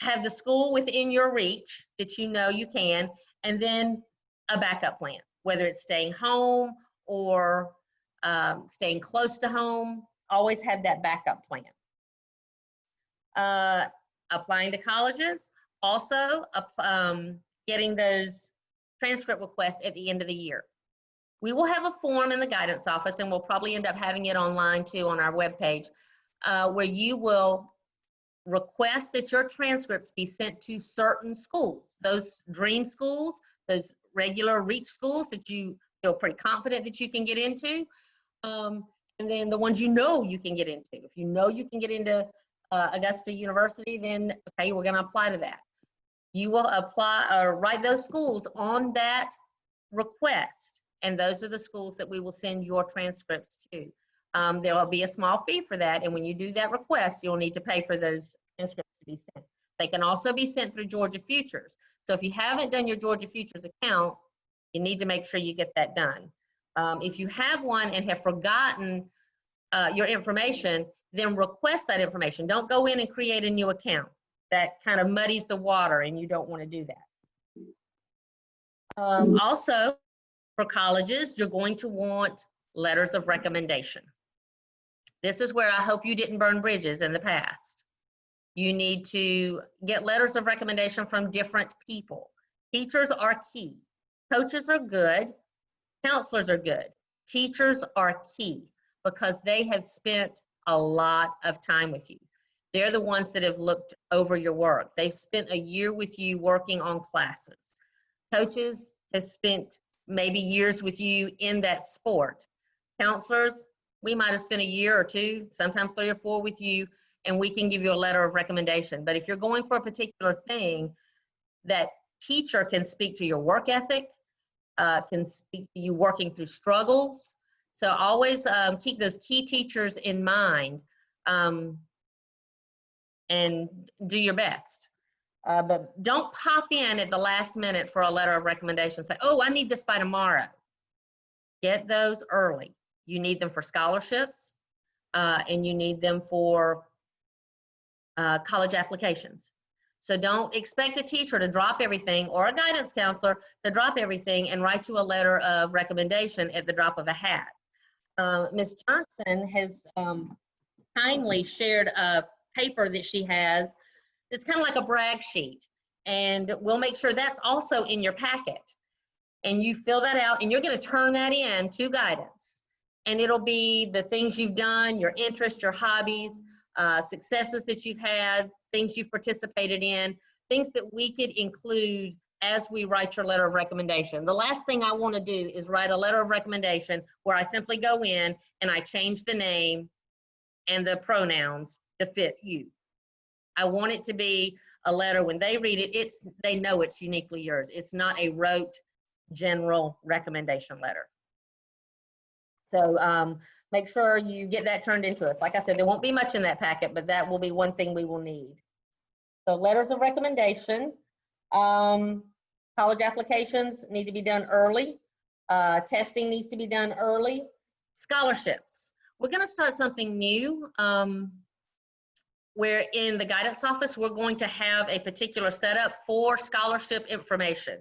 Speaker 10: have the school within your reach that you know you can, and then a backup plan, whether it's staying home or staying close to home. Always have that backup plan. Applying to colleges, also getting those transcript requests at the end of the year. We will have a form in the guidance office, and we'll probably end up having it online too on our webpage, where you will request that your transcripts be sent to certain schools, those dream schools, those regular reach schools that you feel pretty confident that you can get into, and then the ones you know you can get into. If you know you can get into Augusta University, then okay, we're going to apply to that. You will apply or write those schools on that request, and those are the schools that we will send your transcripts to. There will be a small fee for that, and when you do that request, you'll need to pay for those transcripts to be sent. They can also be sent through Georgia Futures. So if you haven't done your Georgia Futures account, you need to make sure you get that done. If you have one and have forgotten your information, then request that information. Don't go in and create a new account. That kind of muddies the water, and you don't want to do that. Also, for colleges, you're going to want letters of recommendation. This is where I hope you didn't burn bridges in the past. You need to get letters of recommendation from different people. Teachers are key. Coaches are good. Counselors are good. Teachers are key because they have spent a lot of time with you. They're the ones that have looked over your work. They've spent a year with you working on classes. Coaches have spent maybe years with you in that sport. Counselors, we might have spent a year or 2, sometimes 3 or 4 with you, and we can give you a letter of recommendation. But if you're going for a particular thing, that teacher can speak to your work ethic, can speak to you working through struggles. So always keep those key teachers in mind and do your best. But don't pop in at the last minute for a letter of recommendation. Say, oh, I need this by tomorrow. Get those early. You need them for scholarships, and you need them for college applications. So don't expect a teacher to drop everything or a guidance counselor to drop everything and write you a letter of recommendation at the drop of a hat. Ms. Johnson has kindly shared a paper that she has. It's kind of like a brag sheet, and we'll make sure that's also in your packet. And you fill that out, and you're going to turn that in to guidance. And it'll be the things you've done, your interests, your hobbies, successes that you've had, things you've participated in, things that we could include as we write your letter of recommendation. The last thing I want to do is write a letter of recommendation where I simply go in and I change the name and the pronouns to fit you. I want it to be a letter when they read it, they know it's uniquely yours. It's not a rote general recommendation letter. So make sure you get that turned into us. Like I said, there won't be much in that packet, but that will be one thing we will need. So letters of recommendation. College applications need to be done early. Testing needs to be done early. Scholarships. We're going to start something new where in the guidance office, we're going to have a particular setup for scholarship information.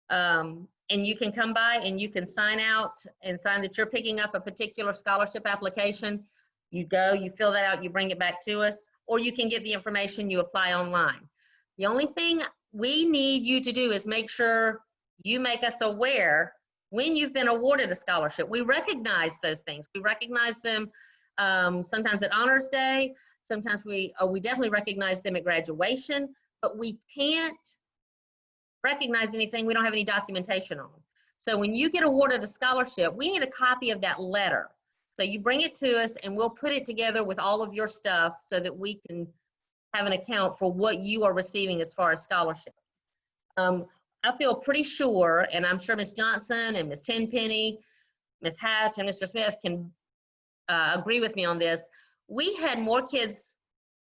Speaker 10: And you can come by and you can sign out and sign that you're picking up a particular scholarship application. You go, you fill that out, you bring it back to us, or you can get the information, you apply online. The only thing we need you to do is make sure you make us aware when you've been awarded a scholarship. We recognize those things. We recognize them sometimes at Honors Day. Sometimes we definitely recognize them at graduation, but we can't recognize anything we don't have any documentation on. So when you get awarded a scholarship, we need a copy of that letter. So you bring it to us and we'll put it together with all of your stuff so that we can have an account for what you are receiving as far as scholarships. I feel pretty sure, and I'm sure Ms. Johnson and Ms. Tenpenny, Ms. Hatch and Mr. Smith can agree with me on this. We had more kids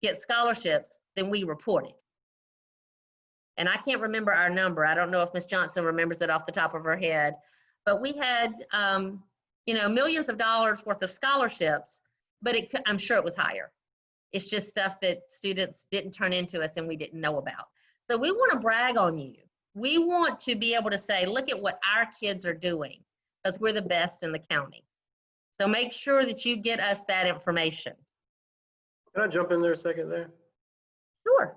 Speaker 10: get scholarships than we reported. And I can't remember our number. I don't know if Ms. Johnson remembers it off the top of her head, but we had, millions of dollars worth of scholarships, but I'm sure it was higher. It's just stuff that students didn't turn into us and we didn't know about. So we want to brag on you. We want to be able to say, look at what our kids are doing, because we're the best in the county. So make sure that you get us that information.
Speaker 1: Can I jump in there a second there?
Speaker 10: Sure.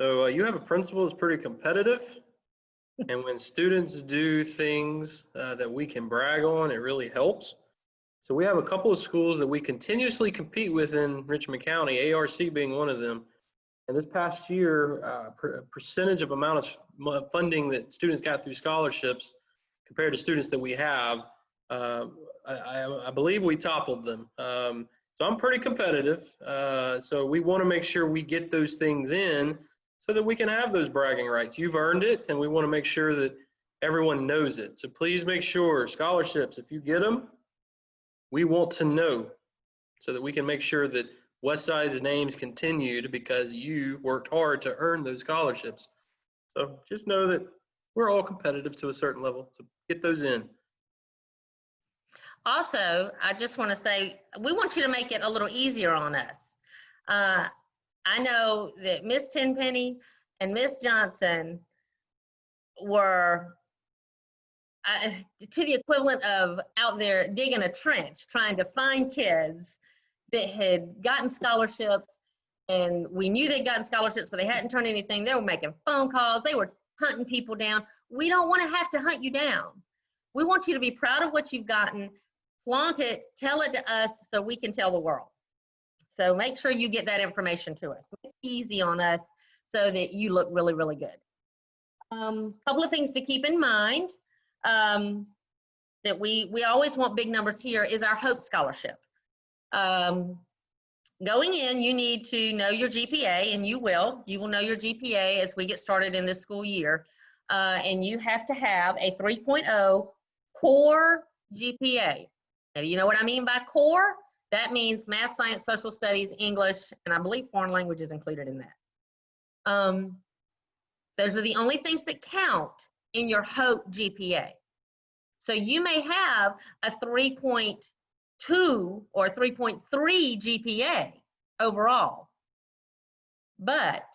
Speaker 1: So you have a principal who's pretty competitive, and when students do things that we can brag on, it really helps. So we have a couple of schools that we continuously compete with in Richmond County, ARC being one of them. And this past year, percentage of amount of funding that students got through scholarships compared to students that we have, I believe we toppled them. So I'm pretty competitive. So we want to make sure we get those things in so that we can have those bragging rights. You've earned it, and we want to make sure that everyone knows it. So please make sure scholarships, if you get them, we want to know so that we can make sure that Westside's names continued because you worked hard to earn those scholarships. So just know that we're all competitive to a certain level. So get those in.
Speaker 10: Also, I just want to say, we want you to make it a little easier on us. I know that Miss Tenpenny and Miss Johnson were to the equivalent of out there digging a trench, trying to find kids that had gotten scholarships, and we knew they'd gotten scholarships, but they hadn't turned anything. They were making phone calls. They were hunting people down. We don't want to have to hunt you down. We want you to be proud of what you've gotten, flaunt it, tell it to us so we can tell the world. So make sure you get that information to us. Make it easy on us so that you look really, really good. Couple of things to keep in mind that we always want big numbers here is our Hope Scholarship. Going in, you need to know your GPA, and you will know your GPA as we get started in this school year. And you have to have a 3.0 core GPA. Now, you know what I mean by core? That means math, science, social studies, English, and I believe foreign language is included in that. Those are the only things that count in your Hope GPA. So you may have a 3.2 or 3.3 GPA overall, but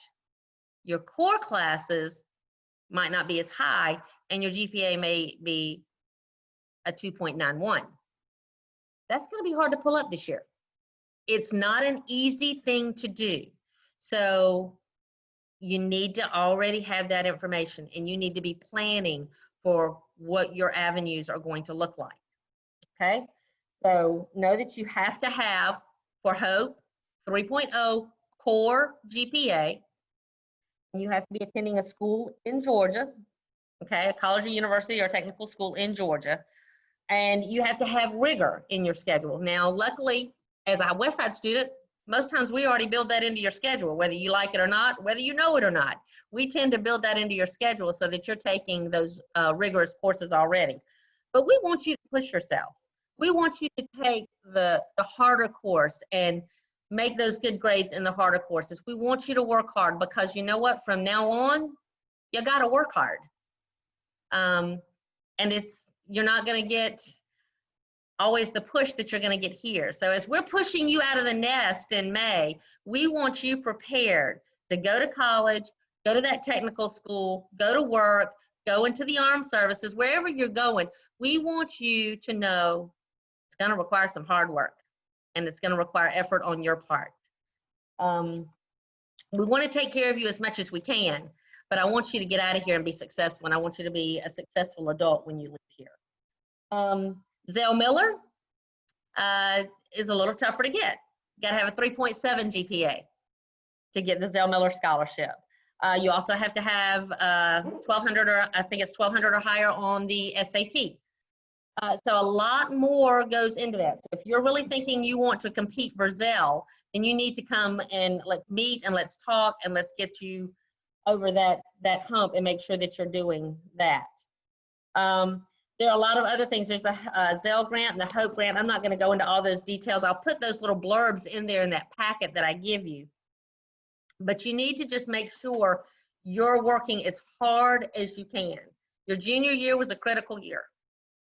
Speaker 10: your core classes might not be as high, and your GPA may be a 2.91. That's going to be hard to pull up this year. It's not an easy thing to do. So you need to already have that information, and you need to be planning for what your avenues are going to look like. Okay? So know that you have to have, for Hope, 3.0 core GPA. And you have to be attending a school in Georgia, okay, a college or university or technical school in Georgia. And you have to have rigor in your schedule. Now, luckily, as a Westside student, most times we already build that into your schedule, whether you like it or not, whether you know it or not. We tend to build that into your schedule so that you're taking those rigorous courses already. But we want you to push yourself. We want you to take the harder course and make those good grades in the harder courses. We want you to work hard, because you know what? From now on, you got to work hard. And you're not going to get always the push that you're going to get here. So as we're pushing you out of the nest in May, we want you prepared to go to college, go to that technical school, go to work, go into the armed services, wherever you're going. We want you to know it's going to require some hard work, and it's going to require effort on your part. We want to take care of you as much as we can, but I want you to get out of here and be successful, and I want you to be a successful adult when you leave here. Zell Miller is a little tougher to get. You got to have a 3.7 GPA to get the Zell Miller scholarship. You also have to have 1,200, or I think it's 1,200 or higher on the SAT. So a lot more goes into that. So if you're really thinking you want to compete for Zell, then you need to come and let's meet and let's talk and let's get you over that hump and make sure that you're doing that. There are a lot of other things. There's a Zell grant and the Hope grant. I'm not going to go into all those details. I'll put those little blurbs in there in that packet that I give you. But you need to just make sure you're working as hard as you can. Your junior year was a critical year.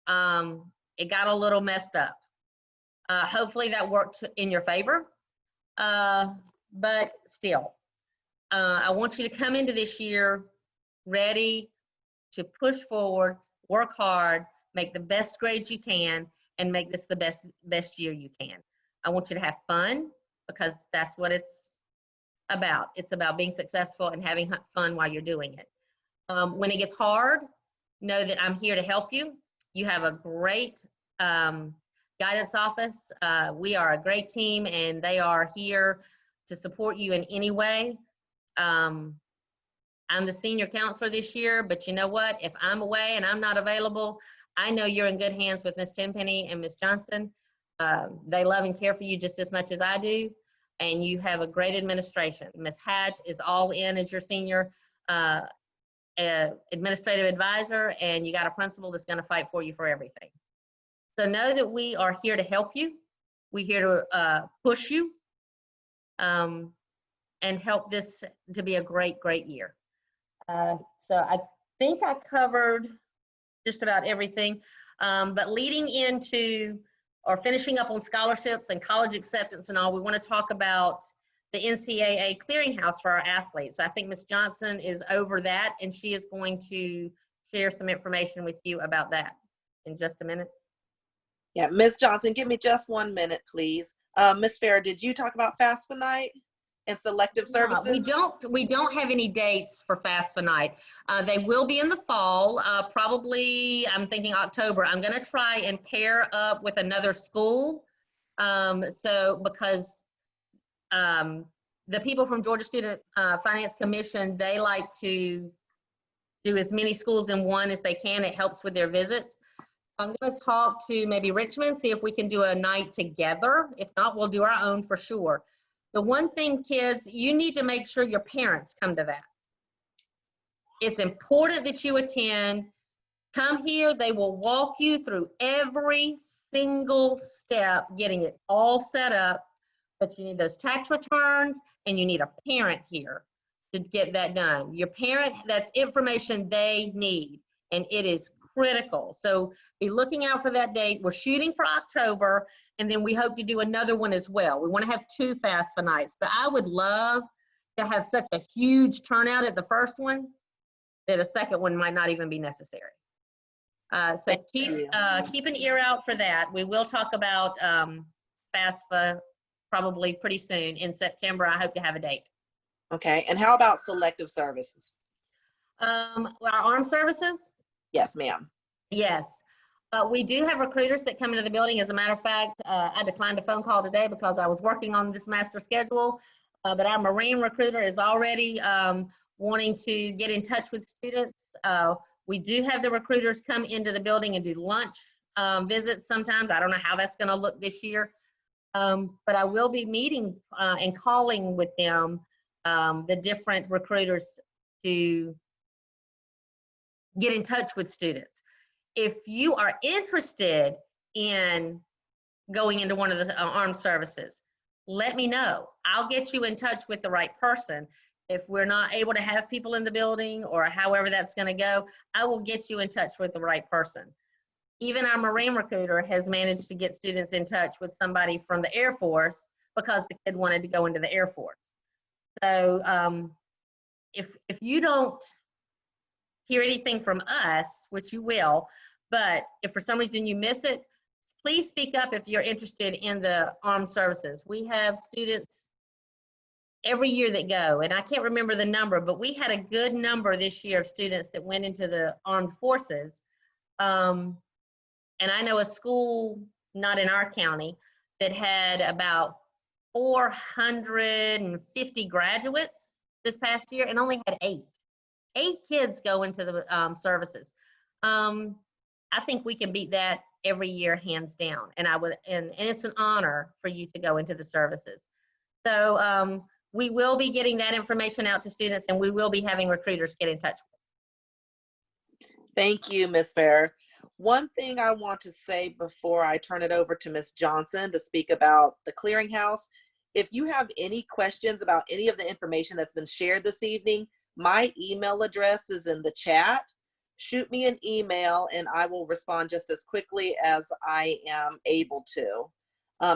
Speaker 10: It got a little messed up. Hopefully that worked in your favor. But still, I want you to come into this year ready to push forward, work hard, make the best grades you can, and make this the best year you can. I want you to have fun, because that's what it's about. It's about being successful and having fun while you're doing it. When it gets hard, know that I'm here to help you. You have a great guidance office. We are a great team, and they are here to support you in any way. I'm the senior counselor this year, but you know what? If I'm away and I'm not available, I know you're in good hands with Miss Tenpenny and Miss Johnson. They love and care for you just as much as I do, and you have a great administration. Miss Hatch is all in as your senior administrative advisor, and you got a principal that's going to fight for you for everything. So know that we are here to help you. We're here to push you and help this to be a great, great year. So I think I covered just about everything, but leading into or finishing up on scholarships and college acceptance and all, we want to talk about the NCAA clearinghouse for our athletes. So I think Ms. Johnson is over that, and she is going to share some information with you about that in just a minute.
Speaker 2: Yeah, Ms. Johnson, give me just 1 minute, please. Ms. Farah, did you talk about FAFSA night and selective services?
Speaker 10: We don't have any dates for FAFSA night. They will be in the fall, probably, I'm thinking October. I'm going to try and pair up with another school. Because the people from Georgia Student Finance Commission, they like to do as many schools in one as they can. It helps with their visits. I'm going to talk to maybe Richmond, see if we can do a night together. If not, we'll do our own for sure. The one thing, kids, you need to make sure your parents come to that. It's important that you attend. Come here. They will walk you through every single step, getting it all set up. But you need those tax returns, and you need a parent here to get that done. Your parent, that's information they need, and it is critical. So be looking out for that date. We're shooting for October, and then we hope to do another one as well. We want to have 2 FAFSA nights, but I would love to have such a huge turnout at the first one that a second one might not even be necessary. So keep an ear out for that. We will talk about FAFSA probably pretty soon in September. I hope to have a date.
Speaker 2: Okay, and how about selective services?
Speaker 10: Our armed services?
Speaker 2: Yes, ma'am.
Speaker 10: Yes. We do have recruiters that come into the building. As a matter of fact, I declined a phone call today because I was working on this master schedule, but our Marine recruiter is already wanting to get in touch with students. We do have the recruiters come into the building and do lunch visits sometimes. I don't know how that's going to look this year, but I will be meeting and calling with them, the different recruiters, to get in touch with students. If you are interested in going into one of the armed services, let me know. I'll get you in touch with the right person. If we're not able to have people in the building or however that's going to go, I will get you in touch with the right person. Even our Marine recruiter has managed to get students in touch with somebody from the Air Force because the kid wanted to go into the Air Force. So if you don't hear anything from us, which you will, but if for some reason you miss it, please speak up if you're interested in the armed services. We have students every year that go, and I can't remember the number, but we had a good number this year of students that went into the armed forces. And I know a school, not in our county, that had about 450 graduates this past year and only had 8 kids go into the services. I think we can beat that every year, hands down. And and it's an honor for you to go into the services. So we will be getting that information out to students, and we will be having recruiters get in touch.
Speaker 2: Thank you, Ms. Fair. One thing I want to say before I turn it over to Ms. Johnson to speak about the clearinghouse, if you have any questions about any of the information that's been shared this evening, my email address is in the chat. Shoot me an email and I will respond just as quickly as I am able to.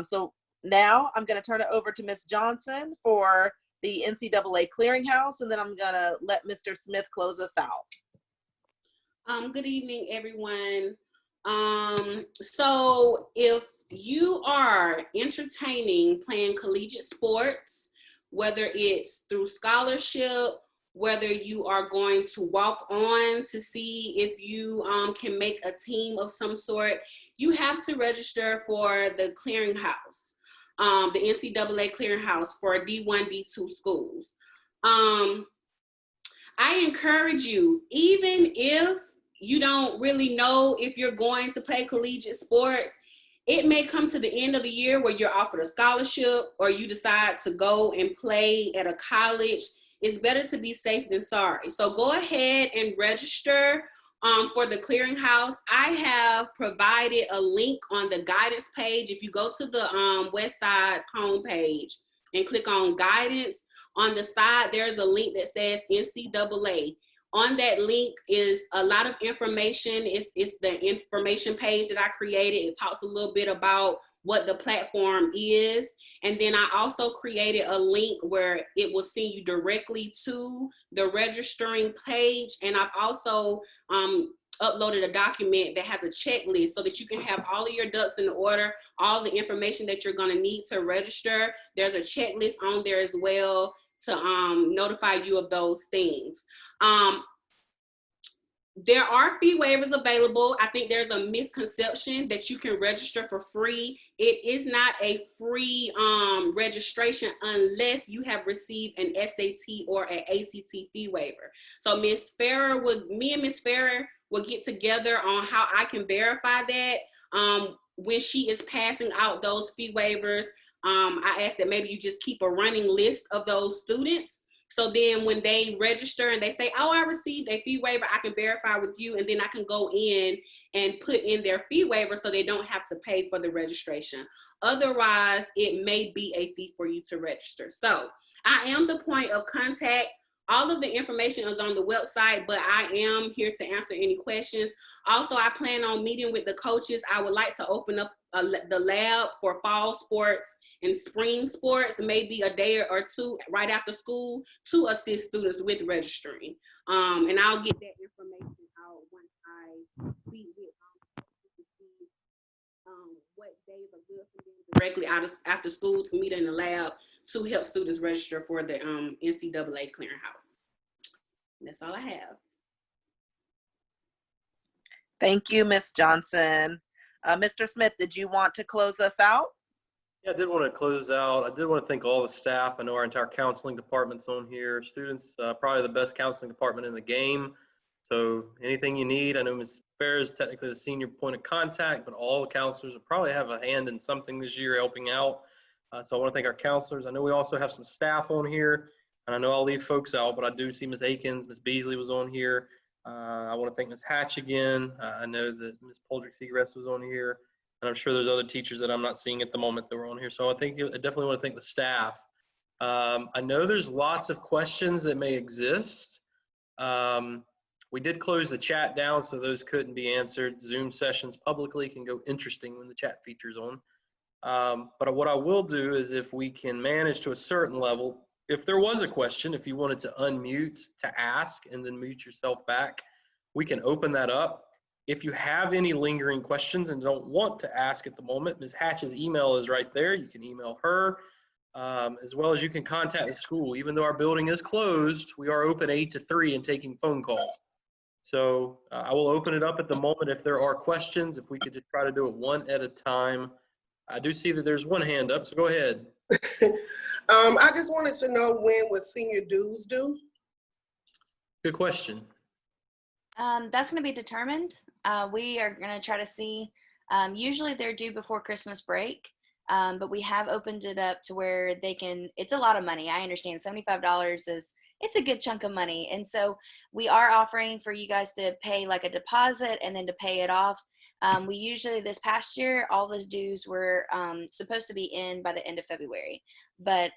Speaker 2: So now I'm going to turn it over to Ms. Johnson for the NCAA clearinghouse, and then I'm going to let Mr. Smith close us out.
Speaker 11: Good evening, everyone. So if you are entertaining playing collegiate sports, whether it's through scholarship, whether you are going to walk on to see if you can make a team of some sort, you have to register for the clearinghouse, the NCAA clearinghouse for D1, D2 schools. I encourage you, even if you don't really know if you're going to play collegiate sports, it may come to the end of the year where you're offered a scholarship or you decide to go and play at a college. It's better to be safe than sorry. So go ahead and register for the clearinghouse. I have provided a link on the guidance page. If you go to the Westside's homepage and click on guidance, on the side, there's a link that says NCAA. On that link is a lot of information. It's the information page that I created. It talks a little bit about what the platform is. And then I also created a link where it will send you directly to the registering page. And I've also uploaded a document that has a checklist so that you can have all of your ducks in order, all the information that you're gonna need to register. There's a checklist on there as well to notify you of those things. There are fee waivers available. I think there's a misconception that you can register for free. It is not a free registration unless you have received an SAT or an ACT fee waiver. So me and Ms. Farrer will get together on how I can verify that. When she is passing out those fee waivers, I ask that maybe you just keep a running list of those students. So then when they register and they say, oh, I received a fee waiver, I can verify with you, and then I can go in and put in their fee waiver so they don't have to pay for the registration. Otherwise, it may be a fee for you to register. So I am the point of contact. All of the information is on the website, but I am here to answer any questions. Also, I plan on meeting with the coaches. I would like to open up the lab for fall sports and spring sports, maybe a day or two right after school, to assist students with registering. And I'll get that information out once I speak with what days are good for them directly after school to meet in the lab to help students register for the NCAA clearinghouse. And that's all I have.
Speaker 2: Thank you, Ms. Johnson. Mr. Smith, did you want to close us out?
Speaker 1: Yeah, I did want to close out. I did want to thank all the staff. I know our entire counseling department's on here. Students, probably the best counseling department in the game. So anything you need, I know Ms. Fair is technically the senior point of contact, but all the counselors will probably have a hand in something this year helping out. So I want to thank our counselors. I know we also have some staff on here, and I know I'll leave folks out, but I do see Ms. Akins, Ms. Beasley was on here. I want to thank Ms. Hatch again. I know that Ms. Poldrick Segrest was on here. And I'm sure there's other teachers that I'm not seeing at the moment that were on here. So I definitely want to thank the staff. I know there's lots of questions that may exist. We did close the chat down, so those couldn't be answered. Zoom sessions publicly can go interesting when the chat feature's on. But what I will do is, if we can manage to a certain level, if there was a question, if you wanted to unmute to ask and then mute yourself back, we can open that up. If you have any lingering questions and don't want to ask at the moment, Ms. Hatch's email is right there. You can email her, as well as you can contact the school. Even though our building is closed, we are open 8 to 3 and taking phone calls. So I will open it up at the moment if there are questions. If we could just try to do it one at a time. I do see that there's one hand up, so go ahead.
Speaker 12: I just wanted to know, when was senior dues due?
Speaker 1: Good question.
Speaker 8: That's going to be determined. We are going to try to see, usually they're due before Christmas break, but we have opened it up to where they can, it's a lot of money. I understand $75 it's a good chunk of money. And so we are offering for you guys to pay like a deposit and then to pay it off. We usually, this past year, all those dues were supposed to be in by the end of February. But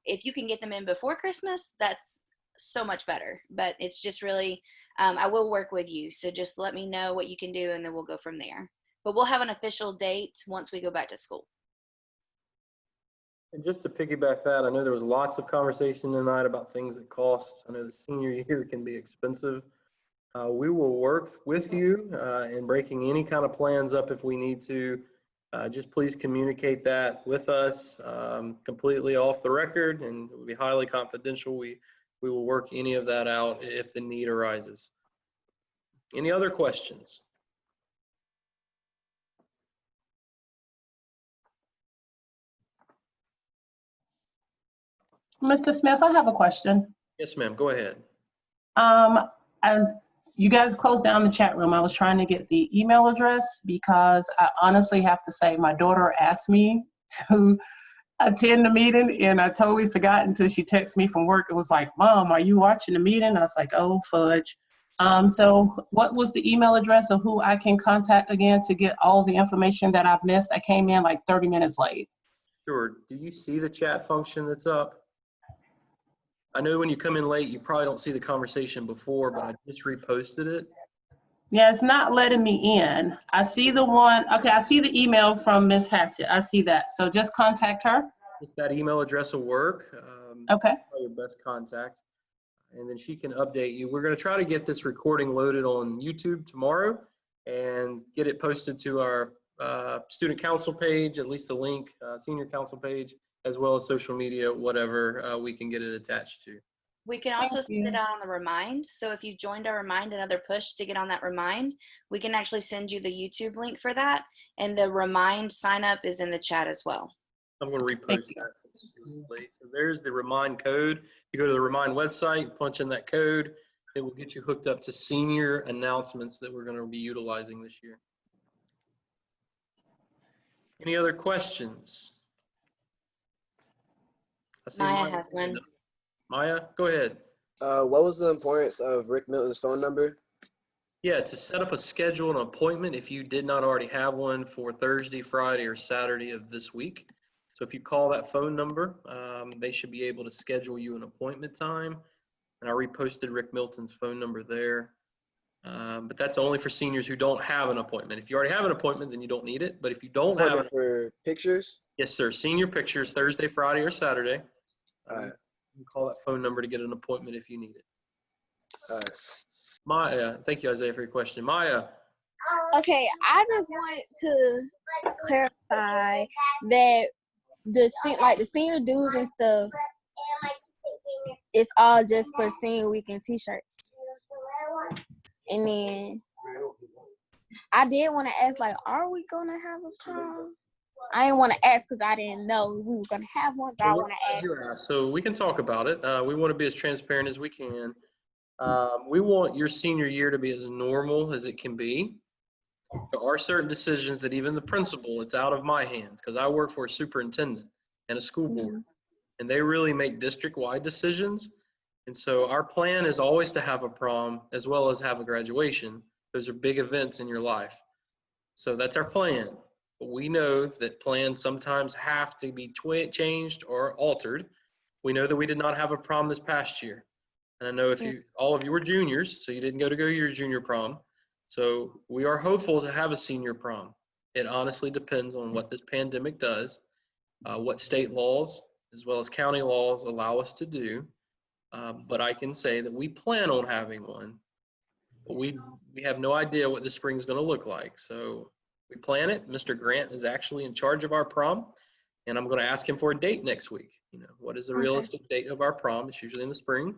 Speaker 8: if you can get them in before Christmas, that's so much better. But it's just really, I will work with you. So just let me know what you can do, and then we'll go from there. But we'll have an official date once we go back to school.
Speaker 1: And just to piggyback that, I know there was lots of conversation tonight about things that cost. I know the senior year can be expensive. We will work with you in breaking any kind of plans up if we need to. Just please communicate that with us completely off the record, and it will be highly confidential. We will work any of that out if the need arises. Any other questions?
Speaker 13: Mr. Smith, I have a question.
Speaker 1: Yes, ma'am. Go ahead.
Speaker 13: You guys closed down the chat room. I was trying to get the email address because I honestly have to say my daughter asked me to attend the meeting, and I totally forgot until she texted me from work. It was like, "Mom, are you watching the meeting?" I was like, "Oh, fudge." So what was the email address of who I can contact again to get all the information that I've missed? I came in like 30 minutes late.
Speaker 1: Sure. Do you see the chat function that's up? I know when you come in late, you probably don't see the conversation before, but I just reposted it.
Speaker 13: Yeah, it's not letting me in. I see the one, okay, I see the email from Ms. Hatchett. I see that. So just contact her.
Speaker 1: If that email address will work.
Speaker 13: Okay.
Speaker 1: Your best contact. And then she can update you. We're going to try to get this recording loaded on YouTube tomorrow and get it posted to our student council page, at least the link, senior council page, as well as social media, whatever we can get it attached to.
Speaker 8: We can also send it out on the Remind. So if you joined our Remind, another push to get on that Remind, we can actually send you the YouTube link for that. And the Remind sign up is in the chat as well.
Speaker 1: I'm going to repost that since it was late. So there's the Remind code. You go to the Remind website, punch in that code. It will get you hooked up to senior announcements that we're going to be utilizing this year. Any other questions?
Speaker 8: Maya has one.
Speaker 1: Maya, go ahead.
Speaker 14: What was the importance of Rick Milton's phone number?
Speaker 1: Yeah, to set up a schedule, an appointment if you did not already have one for Thursday, Friday, or Saturday of this week. So if you call that phone number, they should be able to schedule you an appointment time. And I reposted Rick Milton's phone number there. But that's only for seniors who don't have an appointment. If you already have an appointment, then you don't need it. But if you don't have it
Speaker 14: for pictures?
Speaker 1: Yes, sir. Senior pictures, Thursday, Friday, or Saturday.
Speaker 14: All right.
Speaker 1: You can call that phone number to get an appointment if you need it.
Speaker 14: All right.
Speaker 1: Maya, thank you, Isaiah, for your question. Maya.
Speaker 15: Okay, I just want to clarify that the senior dues and stuff, it's all just for senior weekend t-shirts. And then I did want to ask, like, are we gonna have a prom? I didn't want to ask because I didn't know we were gonna have one, but I want to ask.
Speaker 1: So we can talk about it. We want to be as transparent as we can. We want your senior year to be as normal as it can be. There are certain decisions that even the principal, it's out of my hands because I work for a superintendent and a school board, and they really make district-wide decisions. And so our plan is always to have a prom as well as have a graduation. Those are big events in your life. So that's our plan. But we know that plans sometimes have to be changed or altered. We know that we did not have a prom this past year. And I know if all of you were juniors, so you didn't go to your junior prom. So we are hopeful to have a senior prom. It honestly depends on what this pandemic does, what state laws as well as county laws allow us to do. But I can say that we plan on having one. But we have no idea what this spring is going to look like. So we plan it. Mr. Grant is actually in charge of our prom, and I'm going to ask him for a date next week. You know, what is the realistic date of our prom? It's usually in the spring.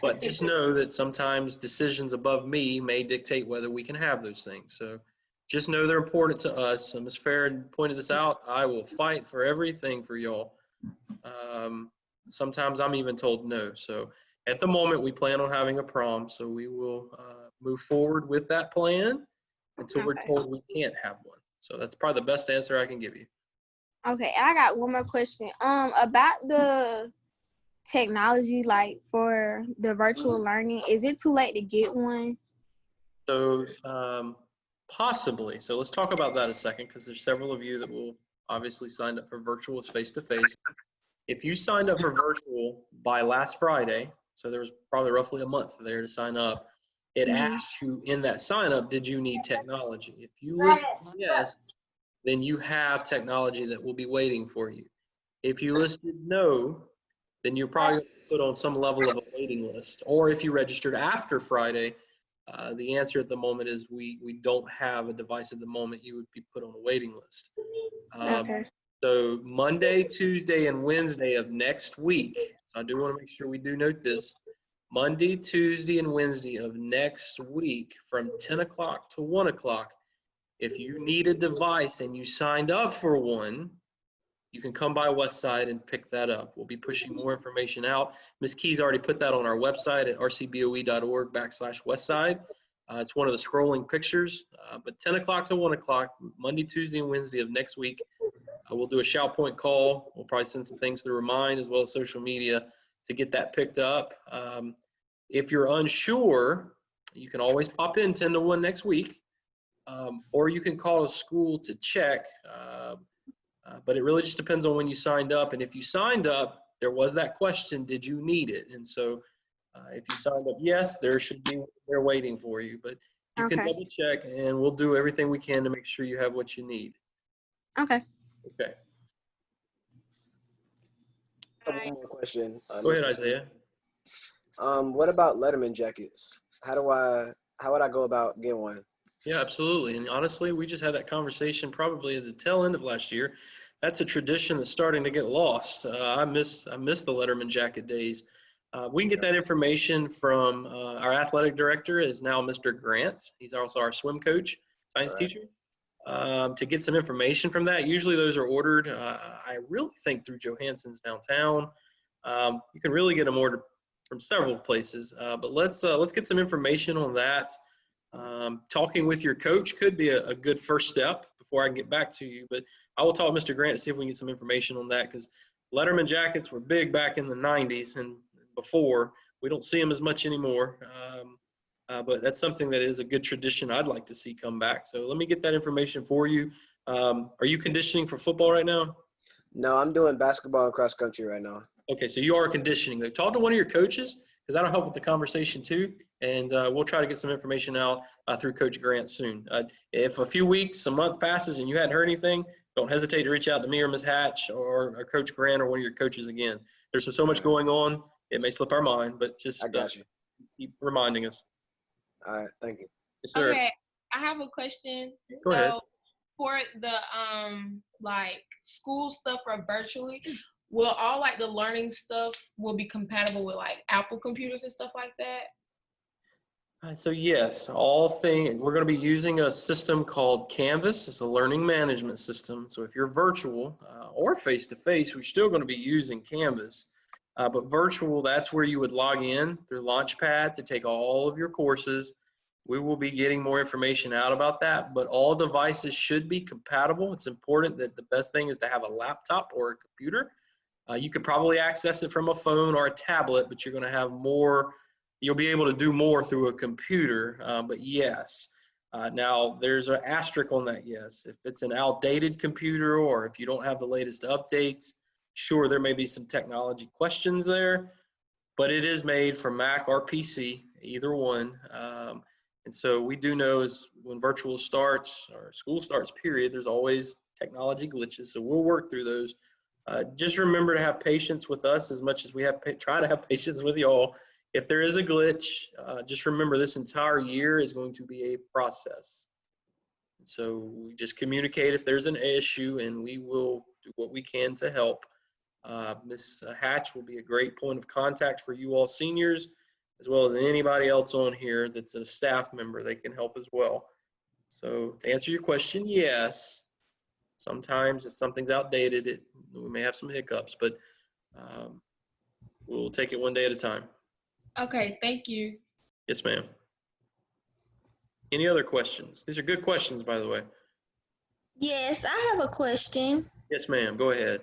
Speaker 1: But just know that sometimes decisions above me may dictate whether we can have those things. So just know they're important to us. Ms. Farron pointed this out. I will fight for everything for y'all. Sometimes I'm even told no. So at the moment, we plan on having a prom. So we will move forward with that plan until we're told we can't have one. So that's probably the best answer I can give you.
Speaker 15: Okay, I got one more question. About the technology, like for the virtual learning, is it too late to get one?
Speaker 1: So possibly. So let's talk about that a second, because there's several of you that will obviously signed up for virtual as face-to-face. If you signed up for virtual by last Friday, so there was probably roughly a month there to sign up, it asked you in that sign up, did you need technology? If you listed yes, then you have technology that will be waiting for you. If you listed no, then you're probably going to put on some level of a waiting list. Or if you registered after Friday, the answer at the moment is we don't have a device at the moment. You would be put on a waiting list. So Monday, Tuesday, and Wednesday of next week, so I do want to make sure we do note this, Monday, Tuesday, and Wednesday of next week from 10 o'clock to 1 o'clock, if you need a device and you signed up for one, you can come by Westside and pick that up. We'll be pushing more information out. Ms. Keys already put that on our website at rcboe.org/Westside. It's one of the scrolling pictures, but 10 o'clock to 1 o'clock, Monday, Tuesday, and Wednesday of next week, we'll do a shout point call. We'll probably send some things through Remind as well as social media to get that picked up. If you're unsure, you can always pop in 10 to 1 next week, or you can call a school to check. But it really just depends on when you signed up. And if you signed up, there was that question, did you need it? And so if you signed up, yes, there should be, they're waiting for you. But you can double check, and we'll do everything we can to make sure you have what you need.
Speaker 15: Okay.
Speaker 1: Okay.
Speaker 14: One more question.
Speaker 1: Go ahead, Isaiah.
Speaker 14: What about Letterman jackets? How would I go about getting one?
Speaker 1: Yeah, absolutely. And honestly, we just had that conversation probably at the tail end of last year. That's a tradition that's starting to get lost. I miss the Letterman jacket days. We can get that information from our athletic director is now Mr. Grant. He's also our swim coach, science teacher. To get some information from that, usually those are ordered, I really think through Johansson's downtown. You can really get them ordered from several places, but let's get some information on that. Talking with your coach could be a good first step before I can get back to you, but I will talk to Mr. Grant to see if we can get some information on that, because Letterman jackets were big back in the 90s and before. We don't see them as much anymore, but that's something that is a good tradition I'd like to see come back. So let me get that information for you. Are you conditioning for football right now?
Speaker 14: No, I'm doing basketball and cross country right now.
Speaker 1: Okay, so you are conditioning. Talk to one of your coaches, because that'll help with the conversation too. And we'll try to get some information out through Coach Grant soon. If a few weeks, a month passes and you hadn't heard anything, don't hesitate to reach out to me or Ms. Hatch or Coach Grant or one of your coaches again. There's so much going on, it may slip our mind, but just keep reminding us.
Speaker 14: All right, thank you.
Speaker 1: Yes, sir.
Speaker 16: Okay, I have a question.
Speaker 1: Go ahead.
Speaker 16: For the like school stuff or virtually, will all like the learning stuff will be compatible with like Apple computers and stuff like that?
Speaker 1: So yes, we're going to be using a system called Canvas. It's a learning management system. So if you're virtual or face-to-face, we're still going to be using Canvas. But virtual, that's where you would log in through Launchpad to take all of your courses. We will be getting more information out about that, but all devices should be compatible. It's important that the best thing is to have a laptop or a computer. You could probably access it from a phone or a tablet, but you're going to have more, you'll be able to do more through a computer. But yes, Now, there's an asterisk on that, yes. If it's an outdated computer or if you don't have the latest updates, sure, there may be some technology questions there, but it is made for Mac or PC, either one. And so we do know is when virtual starts or school starts, period, there's always technology glitches. So we'll work through those. Just remember to have patience with us as much as we have try to have patience with y'all. If there is a glitch, just remember this entire year is going to be a process. So we just communicate if there's an issue and we will do what we can to help. Ms. Hatch will be a great point of contact for you all seniors, as well as anybody else on here that's a staff member. They can help as well. So to answer your question, yes. Sometimes if something's outdated, we may have some hiccups, but we'll take it one day at a time.
Speaker 16: Okay, thank you.
Speaker 1: Yes, ma'am. Any other questions? These are good questions, by the way.
Speaker 17: Yes, I have a question.
Speaker 1: Yes, ma'am. Go ahead.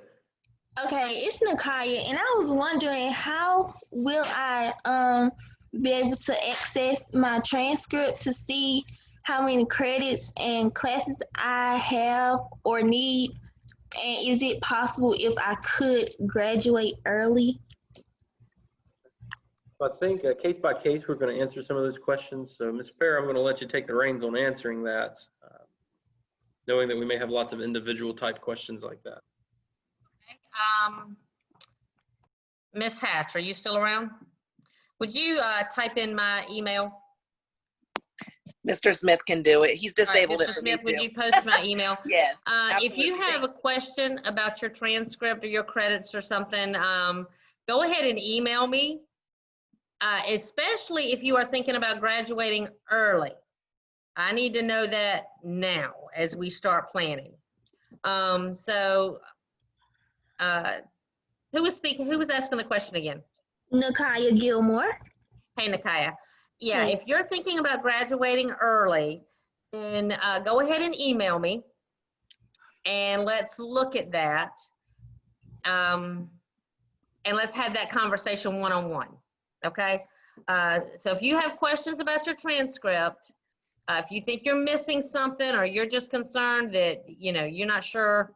Speaker 17: Okay, it's Nakaya, and I was wondering how will I be able to access my transcript to see how many credits and classes I have or need, and is it possible if I could graduate early?
Speaker 1: I think case by case, we're going to answer some of those questions. So, Ms. Fair, I'm going to let you take the reins on answering that, knowing that we may have lots of individual type questions like that.
Speaker 10: Ms. Hatch, are you still around? Would you type in my email?
Speaker 2: Mr. Smith can do it. He's disabled it
Speaker 10: Mr.
Speaker 2: for me
Speaker 10: Smith, would
Speaker 2: too.
Speaker 10: you post my email?
Speaker 2: Yes.
Speaker 10: If you have a question about your transcript or your credits or something, go ahead and email me, especially if you are thinking about graduating early. I need to know that now as we start planning. Who was speaking? Who was asking the question again?
Speaker 17: Nakaya Gilmore.
Speaker 10: Hey, Nakaya. Yeah,
Speaker 17: Hey.
Speaker 10: if you're thinking about graduating early, then go ahead and email me, and let's look at that. And let's have that conversation one-on-one, okay? So if you have questions about your transcript, if you think you're missing something or you're just concerned that, you're not sure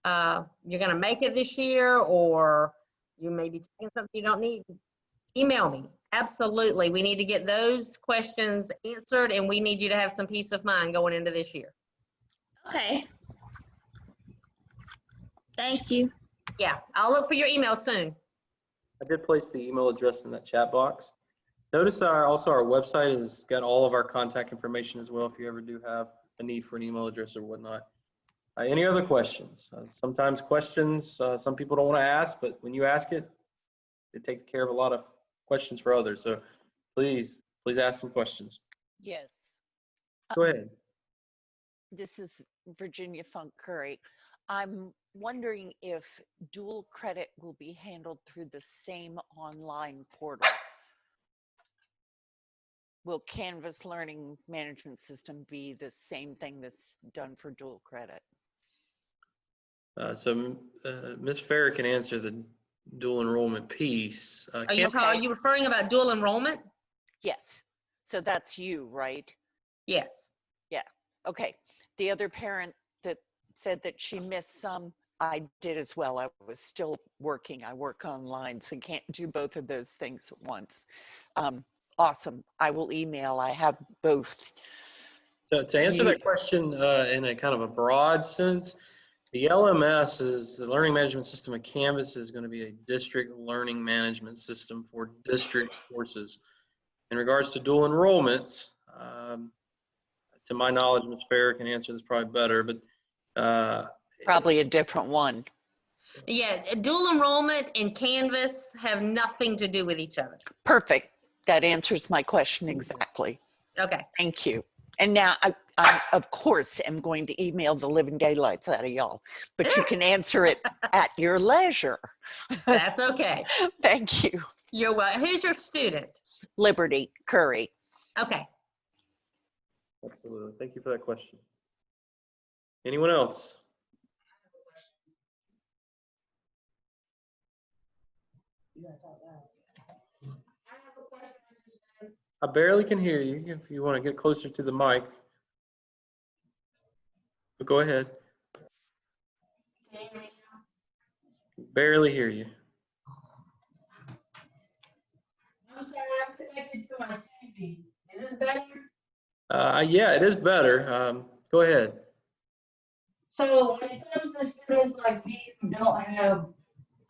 Speaker 10: you're gonna make it this year, or you may be taking something you don't need, email me. Absolutely, we need to get those questions answered, and we need you to have some peace of mind going into this year.
Speaker 17: Okay. Thank you.
Speaker 10: Yeah, I'll look for your email soon.
Speaker 1: I did place the email address in that chat box. Notice also our website has got all of our contact information as well if you ever do have a need for an email address or whatnot. Any other questions? Sometimes questions, some people don't want to ask, but when you ask it, it takes care of a lot of questions for others. So please ask some questions.
Speaker 18: Yes.
Speaker 1: Go ahead.
Speaker 18: This is Virginia Funk Curry. I'm wondering if dual credit will be handled through the same online portal. Will Canvas Learning Management System be the same thing that's done for dual credit?
Speaker 1: Ms. Fair can answer the dual enrollment piece.
Speaker 10: Are you referring about dual enrollment?
Speaker 18: Yes. So that's you, right?
Speaker 10: Yes.
Speaker 18: Yeah. Okay. The other parent that said that she missed some, I did as well. I was still working. I work online, so can't do both of those things at once. Awesome. I will email. I have both.
Speaker 1: So to answer that question in a kind of a broad sense, the LMS is the Learning Management System of Canvas is going to be a district learning management system for district courses. In regards to dual enrollments, to my knowledge, Ms. Fair can answer this probably better, but
Speaker 18: probably a different one.
Speaker 10: Yeah, dual enrollment and Canvas have nothing to do with each other.
Speaker 18: Perfect. That answers my question exactly.
Speaker 10: Okay.
Speaker 18: Thank you. And now I of course, am going to email the living daylights out of y'all, but you can answer it at your leisure.
Speaker 10: That's okay.
Speaker 18: Thank you.
Speaker 10: You're welcome. Who's your student?
Speaker 18: Liberty Curry.
Speaker 10: Okay.
Speaker 1: Absolutely. Thank you for that question. Anyone else? I barely can hear you. If you want to get closer to the mic. but go ahead. Barely hear you.
Speaker 19: I'm sorry, I'm connected to my TV. Is this better?
Speaker 1: Yeah, it is better. Go ahead.
Speaker 19: So when it comes to students like me who don't have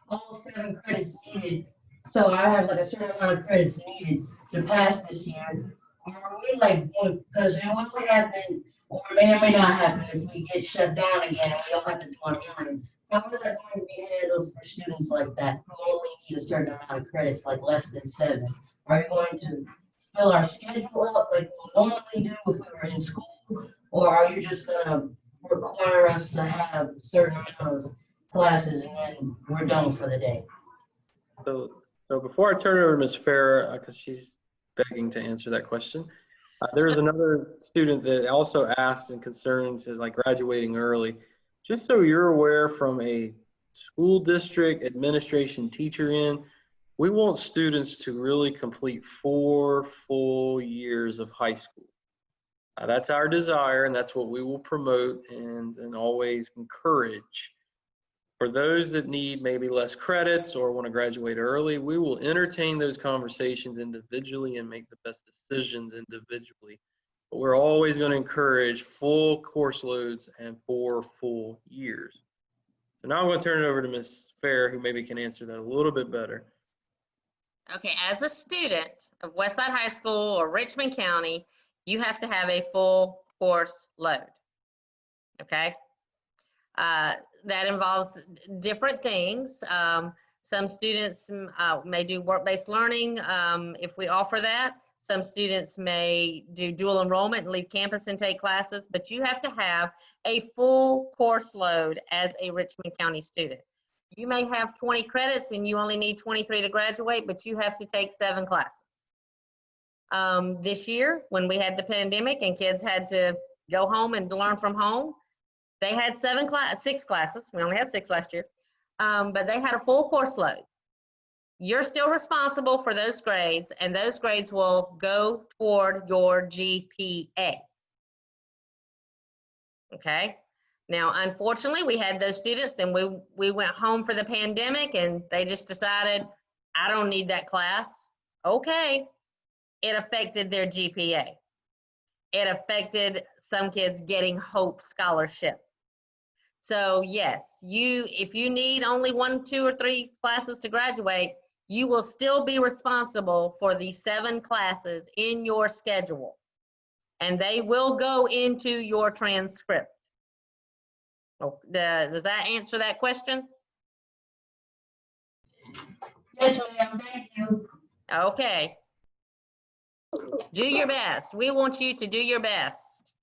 Speaker 19: all 7 credits needed, so I have like a certain amount of credits needed to pass this year, are we like, because it will happen, or may or may not happen if we get shut down again and we don't have to do online. How is that going to be handled for students like that who only need a certain amount of credits, like less than 7? Are you going to fill our schedule up like we normally do if we were in school, or are you just gonna require us to have a certain amount of classes and then we're done for the day?
Speaker 1: So before I turn it over to Ms. Farah, because she's begging to answer that question, there is another student that also asked and concerned is like graduating early. Just so you're aware, from a school district administration teacher end, we want students to really complete 4 full years of high school. That's our desire, and that's what we will promote and always encourage. For those that need maybe less credits or want to graduate early, we will entertain those conversations individually and make the best decisions individually. But we're always going to encourage full course loads and 4 full years. So now I'm going to turn it over to Ms. Fair, who maybe can answer that a little bit better.
Speaker 10: Okay, as a student of Westside High School or Richmond County, you have to have a full course load. Okay? That involves different things. Some students may do work-based learning if we offer that. Some students may do dual enrollment and leave campus and take classes, but you have to have a full course load as a Richmond County student. You may have 20 credits and you only need 23 to graduate, but you have to take 7 classes. This year, when we had the pandemic and kids had to go home and learn from home, they had 6 classes. We only had 6 last year, but they had a full course load. You're still responsible for those grades, and those grades will go toward your GPA. Okay? Now, unfortunately, we had those students, then we went home for the pandemic, and they just decided, I don't need that class. Okay. It affected their GPA. It affected some kids getting Hope Scholarship. So yes, if you need only 1, 2, or 3 classes to graduate, you will still be responsible for the 7 classes in your schedule, and they will go into your transcript. Oh, does that answer that question?
Speaker 19: Yes, ma'am, thank you.
Speaker 10: Okay. Do your best. We want you to do your best.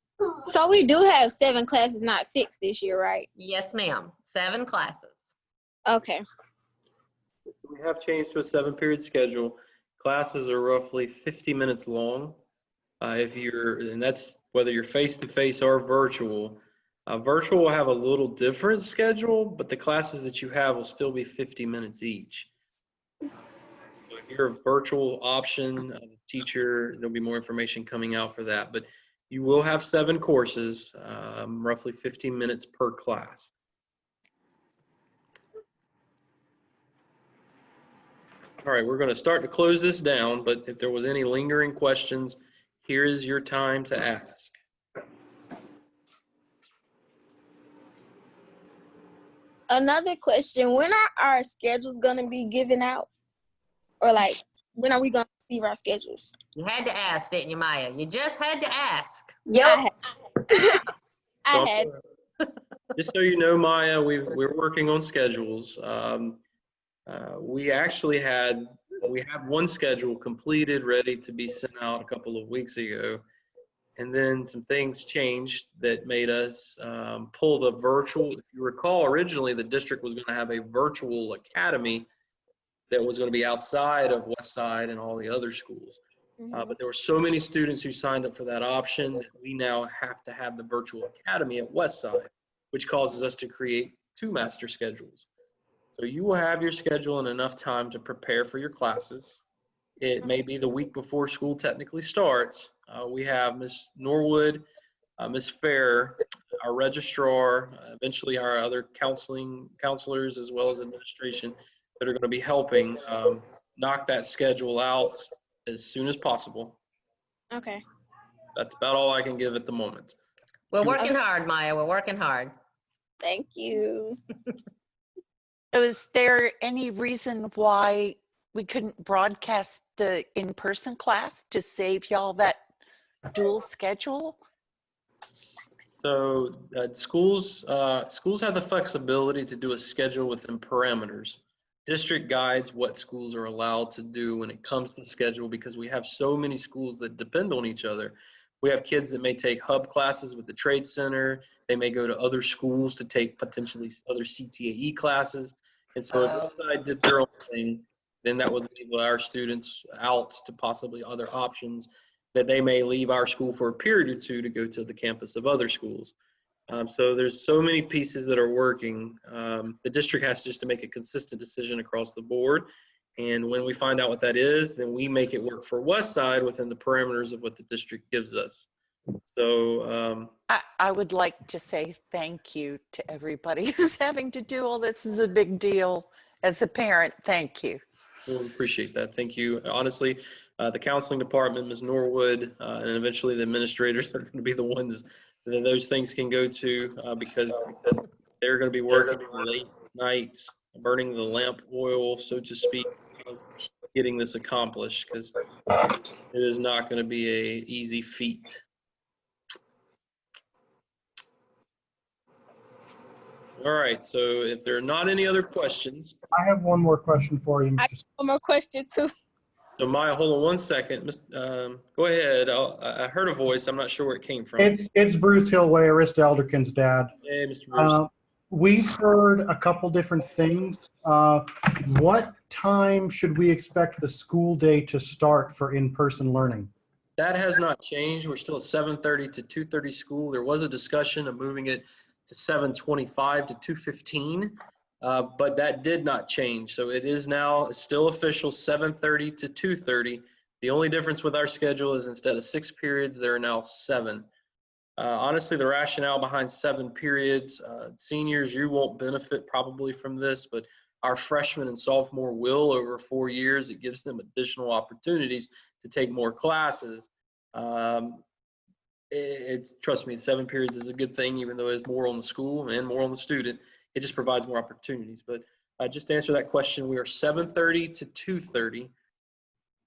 Speaker 15: So we do have 7 classes, not 6 this year, right?
Speaker 10: Yes, ma'am. 7 classes.
Speaker 15: Okay.
Speaker 1: We have changed to a 7-period schedule. Classes are roughly 50 minutes long. And that's whether you're face-to-face or virtual. Virtual will have a little different schedule, but the classes that you have will still be 50 minutes each. So if you're a virtual option teacher, there'll be more information coming out for that. But you will have 7 courses, roughly 15 minutes per class. All right, we're going to start to close this down, but if there was any lingering questions, here is your time to ask.
Speaker 15: Another question, when are our schedules going to be given out? Or like, when are we going to receive our schedules?
Speaker 10: You had to ask, didn't you, Maya? You just had to ask.
Speaker 15: Yeah, I had to.
Speaker 1: Just so you know, Maya, we're working on schedules. We had one schedule completed, ready to be sent out a couple of weeks ago. And then some things changed that made us pull the virtual. If you recall, originally the district was going to have a virtual academy that was going to be outside of Westside and all the other schools. But there were so many students who signed up for that option that we now have to have the virtual academy at Westside, which causes us to create 2 master schedules. So you will have your schedule in enough time to prepare for your classes. It may be the week before school technically starts. We have Ms. Norwood, Ms. Fair, our registrar, eventually our other counselors, as well as administration that are going to be helping knock that schedule out as soon as possible.
Speaker 15: Okay.
Speaker 1: That's about all I can give at the moment.
Speaker 10: We're working hard, Maya. We're working hard.
Speaker 15: Thank you.
Speaker 18: So is there any reason why we couldn't broadcast the in-person class to save y'all that dual schedule?
Speaker 1: So schools have the flexibility to do a schedule within parameters. District guides what schools are allowed to do when it comes to schedule, because we have so many schools that depend on each other. We have kids that may take hub classes with the Trade Center. They may go to other schools to take potentially other CTAE classes. And so if Westside did their own thing, then that would leave our students out to possibly other options that they may leave our school for a period or two to go to the campus of other schools. So there's so many pieces that are working. The district has just to make a consistent decision across the board. And when we find out what that is, then we make it work for Westside within the parameters of what the district gives us. So
Speaker 18: I would like to say thank you to everybody who's having to do all this. Is a big deal. As a parent, thank you.
Speaker 1: we'll appreciate that. Thank you. Honestly, the counseling department, Ms. Norwood, and eventually the administrators are going to be the ones that those things can go to because they're going to be working late nights, burning the lamp oil, so to speak, getting this accomplished, because it is not going to be an easy feat. All right, so if there are not any other questions.
Speaker 20: I have one more question for you, Mr.
Speaker 15: I have one more question too.
Speaker 1: So Maya, hold on one second. Go ahead. I heard a voice. I'm not sure where it came from.
Speaker 20: It's Bruce Hillway, Arista Elderkin's dad.
Speaker 1: Hey, Mr. Bruce.
Speaker 20: We've heard a couple different things. What time should we expect the school day to start for in-person learning?
Speaker 1: That has not changed. We're still at 7:30 to 2:30 school. There was a discussion of moving it to 7:25 to 2:15, but that did not change. So it is now still official 7:30 to 2:30. The only difference with our schedule is instead of 6 periods, there are now 7. Honestly, the rationale behind 7 periods, seniors, you won't benefit probably from this, but our freshmen and sophomore will over 4 years. It gives them additional opportunities to take more classes. Trust me, 7 periods is a good thing, even though it's more on the school and more on the student. It just provides more opportunities. But just to answer that question, we are 7:30 to 2:30,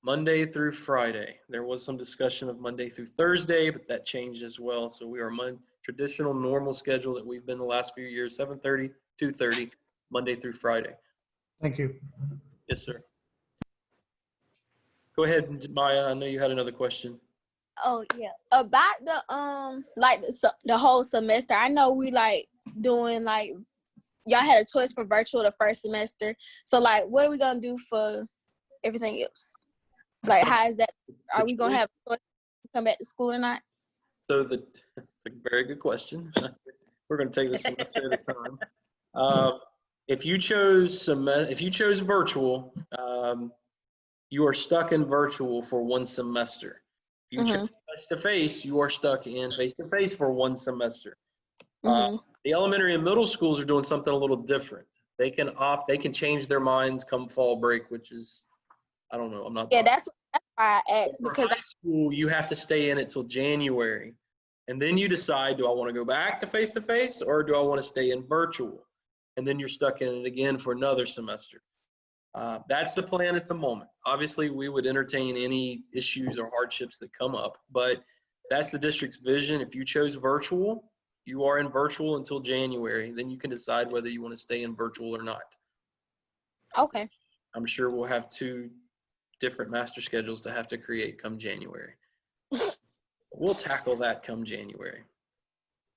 Speaker 1: Monday through Friday. There was some discussion of Monday through Thursday, but that changed as well. So we are traditional normal schedule that we've been the last few years, 7:30, 2:30, Monday through Friday.
Speaker 20: Thank you.
Speaker 1: Yes, sir. Go ahead, Maya. I know you had another question.
Speaker 15: Oh yeah, about the like the whole semester. I know we like doing like y'all had a choice for virtual the first semester. So like, what are we gonna do for everything else? Like, how is that? Are we gonna have a choice to come back to school or not?
Speaker 1: So it's a very good question. We're going to take this semester at a time. If you chose virtual, you are stuck in virtual for 1 semester. If you chose face-to-face, you are stuck in face-to-face for 1 semester. The elementary and middle schools are doing something a little different. They can change their minds come fall break, which is, I don't know. I'm not.
Speaker 15: Yeah, that's why I asked, because
Speaker 1: high school, you have to stay in it till January, and then you decide: do I want to go back to face or do I want to stay in virtual? And then you're stuck in it again for another semester. That's the plan at the moment. Obviously, we would entertain any issues or hardships that come up, but that's the district's vision. If you chose virtual, you are in virtual until January. Then you can decide whether you want to stay in virtual or not.
Speaker 15: Okay.
Speaker 1: I'm sure we'll have 2 different master schedules to have to create come January. We'll tackle that come January.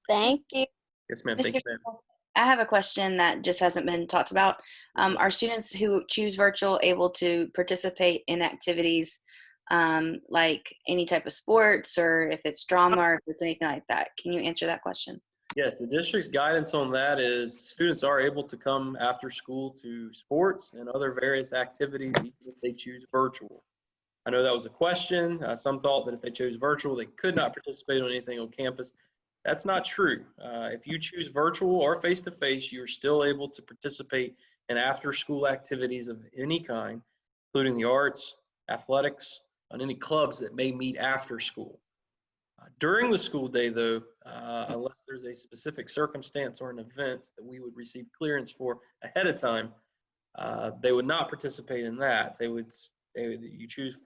Speaker 15: Thank you.
Speaker 1: Yes, ma'am. Thank you, ma'am.
Speaker 8: I have a question that just hasn't been talked about. Are students who choose virtual able to participate in activities like any type of sports, or if it's drama, or if it's anything like that? Can you answer that question?
Speaker 1: Yes, the district's guidance on that is students are able to come after school to sports and other various activities even if they choose virtual. I know that was a question. Some thought that if they chose virtual, they could not participate on anything on campus. That's not true. If you choose virtual or face-to-face, you're still able to participate in after-school activities of any kind, including the arts, athletics, and any clubs that may meet after school. During the school day, though, unless there's a specific circumstance or an event that we would receive clearance for ahead of time, they would not participate in that. You choose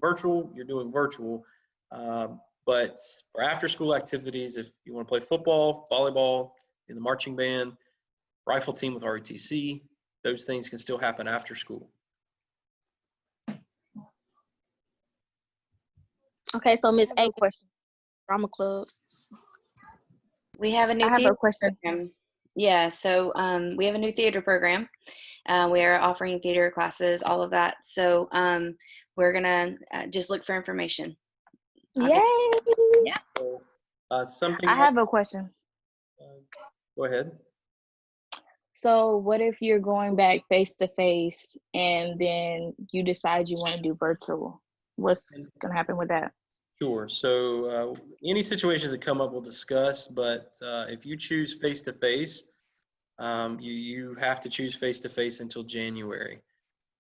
Speaker 1: virtual, you're doing virtual. But for after-school activities, if you want to play football, volleyball, in the marching band, rifle team with ROTC, those things can still happen after school.
Speaker 15: Okay, so Miss A, drama club.
Speaker 8: We have a new
Speaker 21: I have a
Speaker 8: theater
Speaker 21: question.
Speaker 8: program. Yeah, so we have a new theater program. We are offering theater classes, all of that. So we're gonna just look for information.
Speaker 15: Yay!
Speaker 1: Yeah. Something.
Speaker 21: I have a question.
Speaker 1: Go ahead.
Speaker 21: So what if you're going back face to face and then you decide you want to do virtual? What's gonna happen with that?
Speaker 1: Sure. So any situations that come up, we'll discuss. But if you choose face-to-face, you have to choose face-to-face until January.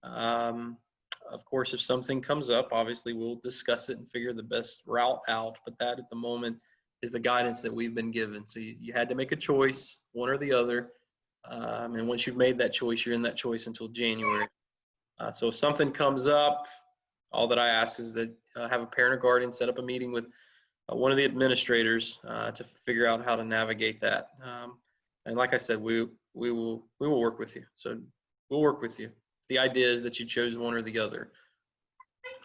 Speaker 1: Of course, if something comes up, obviously we'll discuss it and figure the best route out. But that at the moment is the guidance that we've been given. So you had to make a choice, one or the other. And once you've made that choice, you're in that choice until January. So if something comes up, all that I ask is that have a parent or guardian set up a meeting with one of the administrators to figure out how to navigate that. And like I said, we will work with you. So we'll work with you. The idea is that you chose one or the other.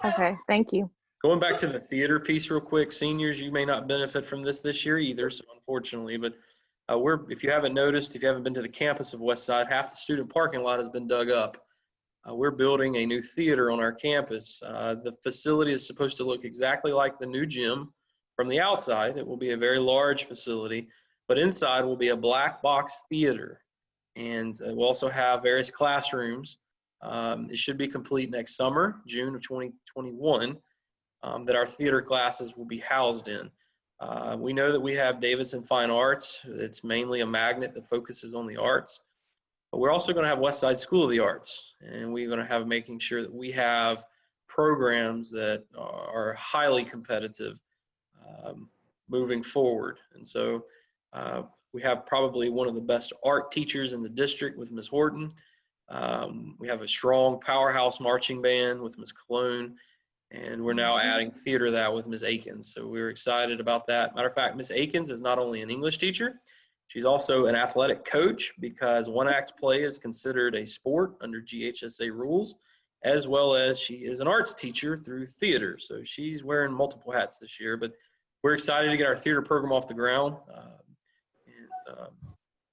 Speaker 21: Okay, thank you.
Speaker 1: Going back to the theater piece real quick, seniors, you may not benefit from this year either, so unfortunately, but if you haven't noticed, if you haven't been to the campus of Westside, half the student parking lot has been dug up. We're building a new theater on our campus. The facility is supposed to look exactly like the new gym from the outside. It will be a very large facility, but inside will be a black box theater. And we'll also have various classrooms. It should be complete next summer, June of 2021, that our theater classes will be housed in. We know that we have Davidson Fine Arts. It's mainly a magnet that focuses on the arts. But we're also going to have Westside School of the Arts, and we're going to have making sure that we have programs that are highly competitive moving forward. And so we have probably one of the best art teachers in the district with Ms. Horton. We have a strong powerhouse marching band with Ms. Cologne, and we're now adding theater to that with Ms. Akins. So we're excited about that. Matter of fact, Ms. Akins is not only an English teacher, she's also an athletic coach because one-act play is considered a sport under GHSA rules, as well as she is an arts teacher through theater. So she's wearing multiple hats this year, but we're excited to get our theater program off the ground.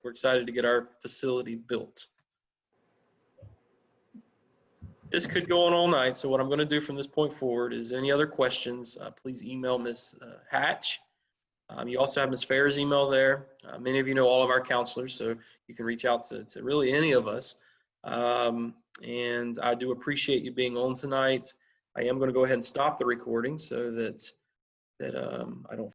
Speaker 1: We're excited to get our facility built. This could go on all night, so what I'm going to do from this point forward is any other questions, please email Ms. Hatch. You also have Ms. Fair's email there. Many of you know all of our counselors, so you can reach out to really any of us. And I do appreciate you being on tonight. I am going to go ahead and stop the recording so that I don't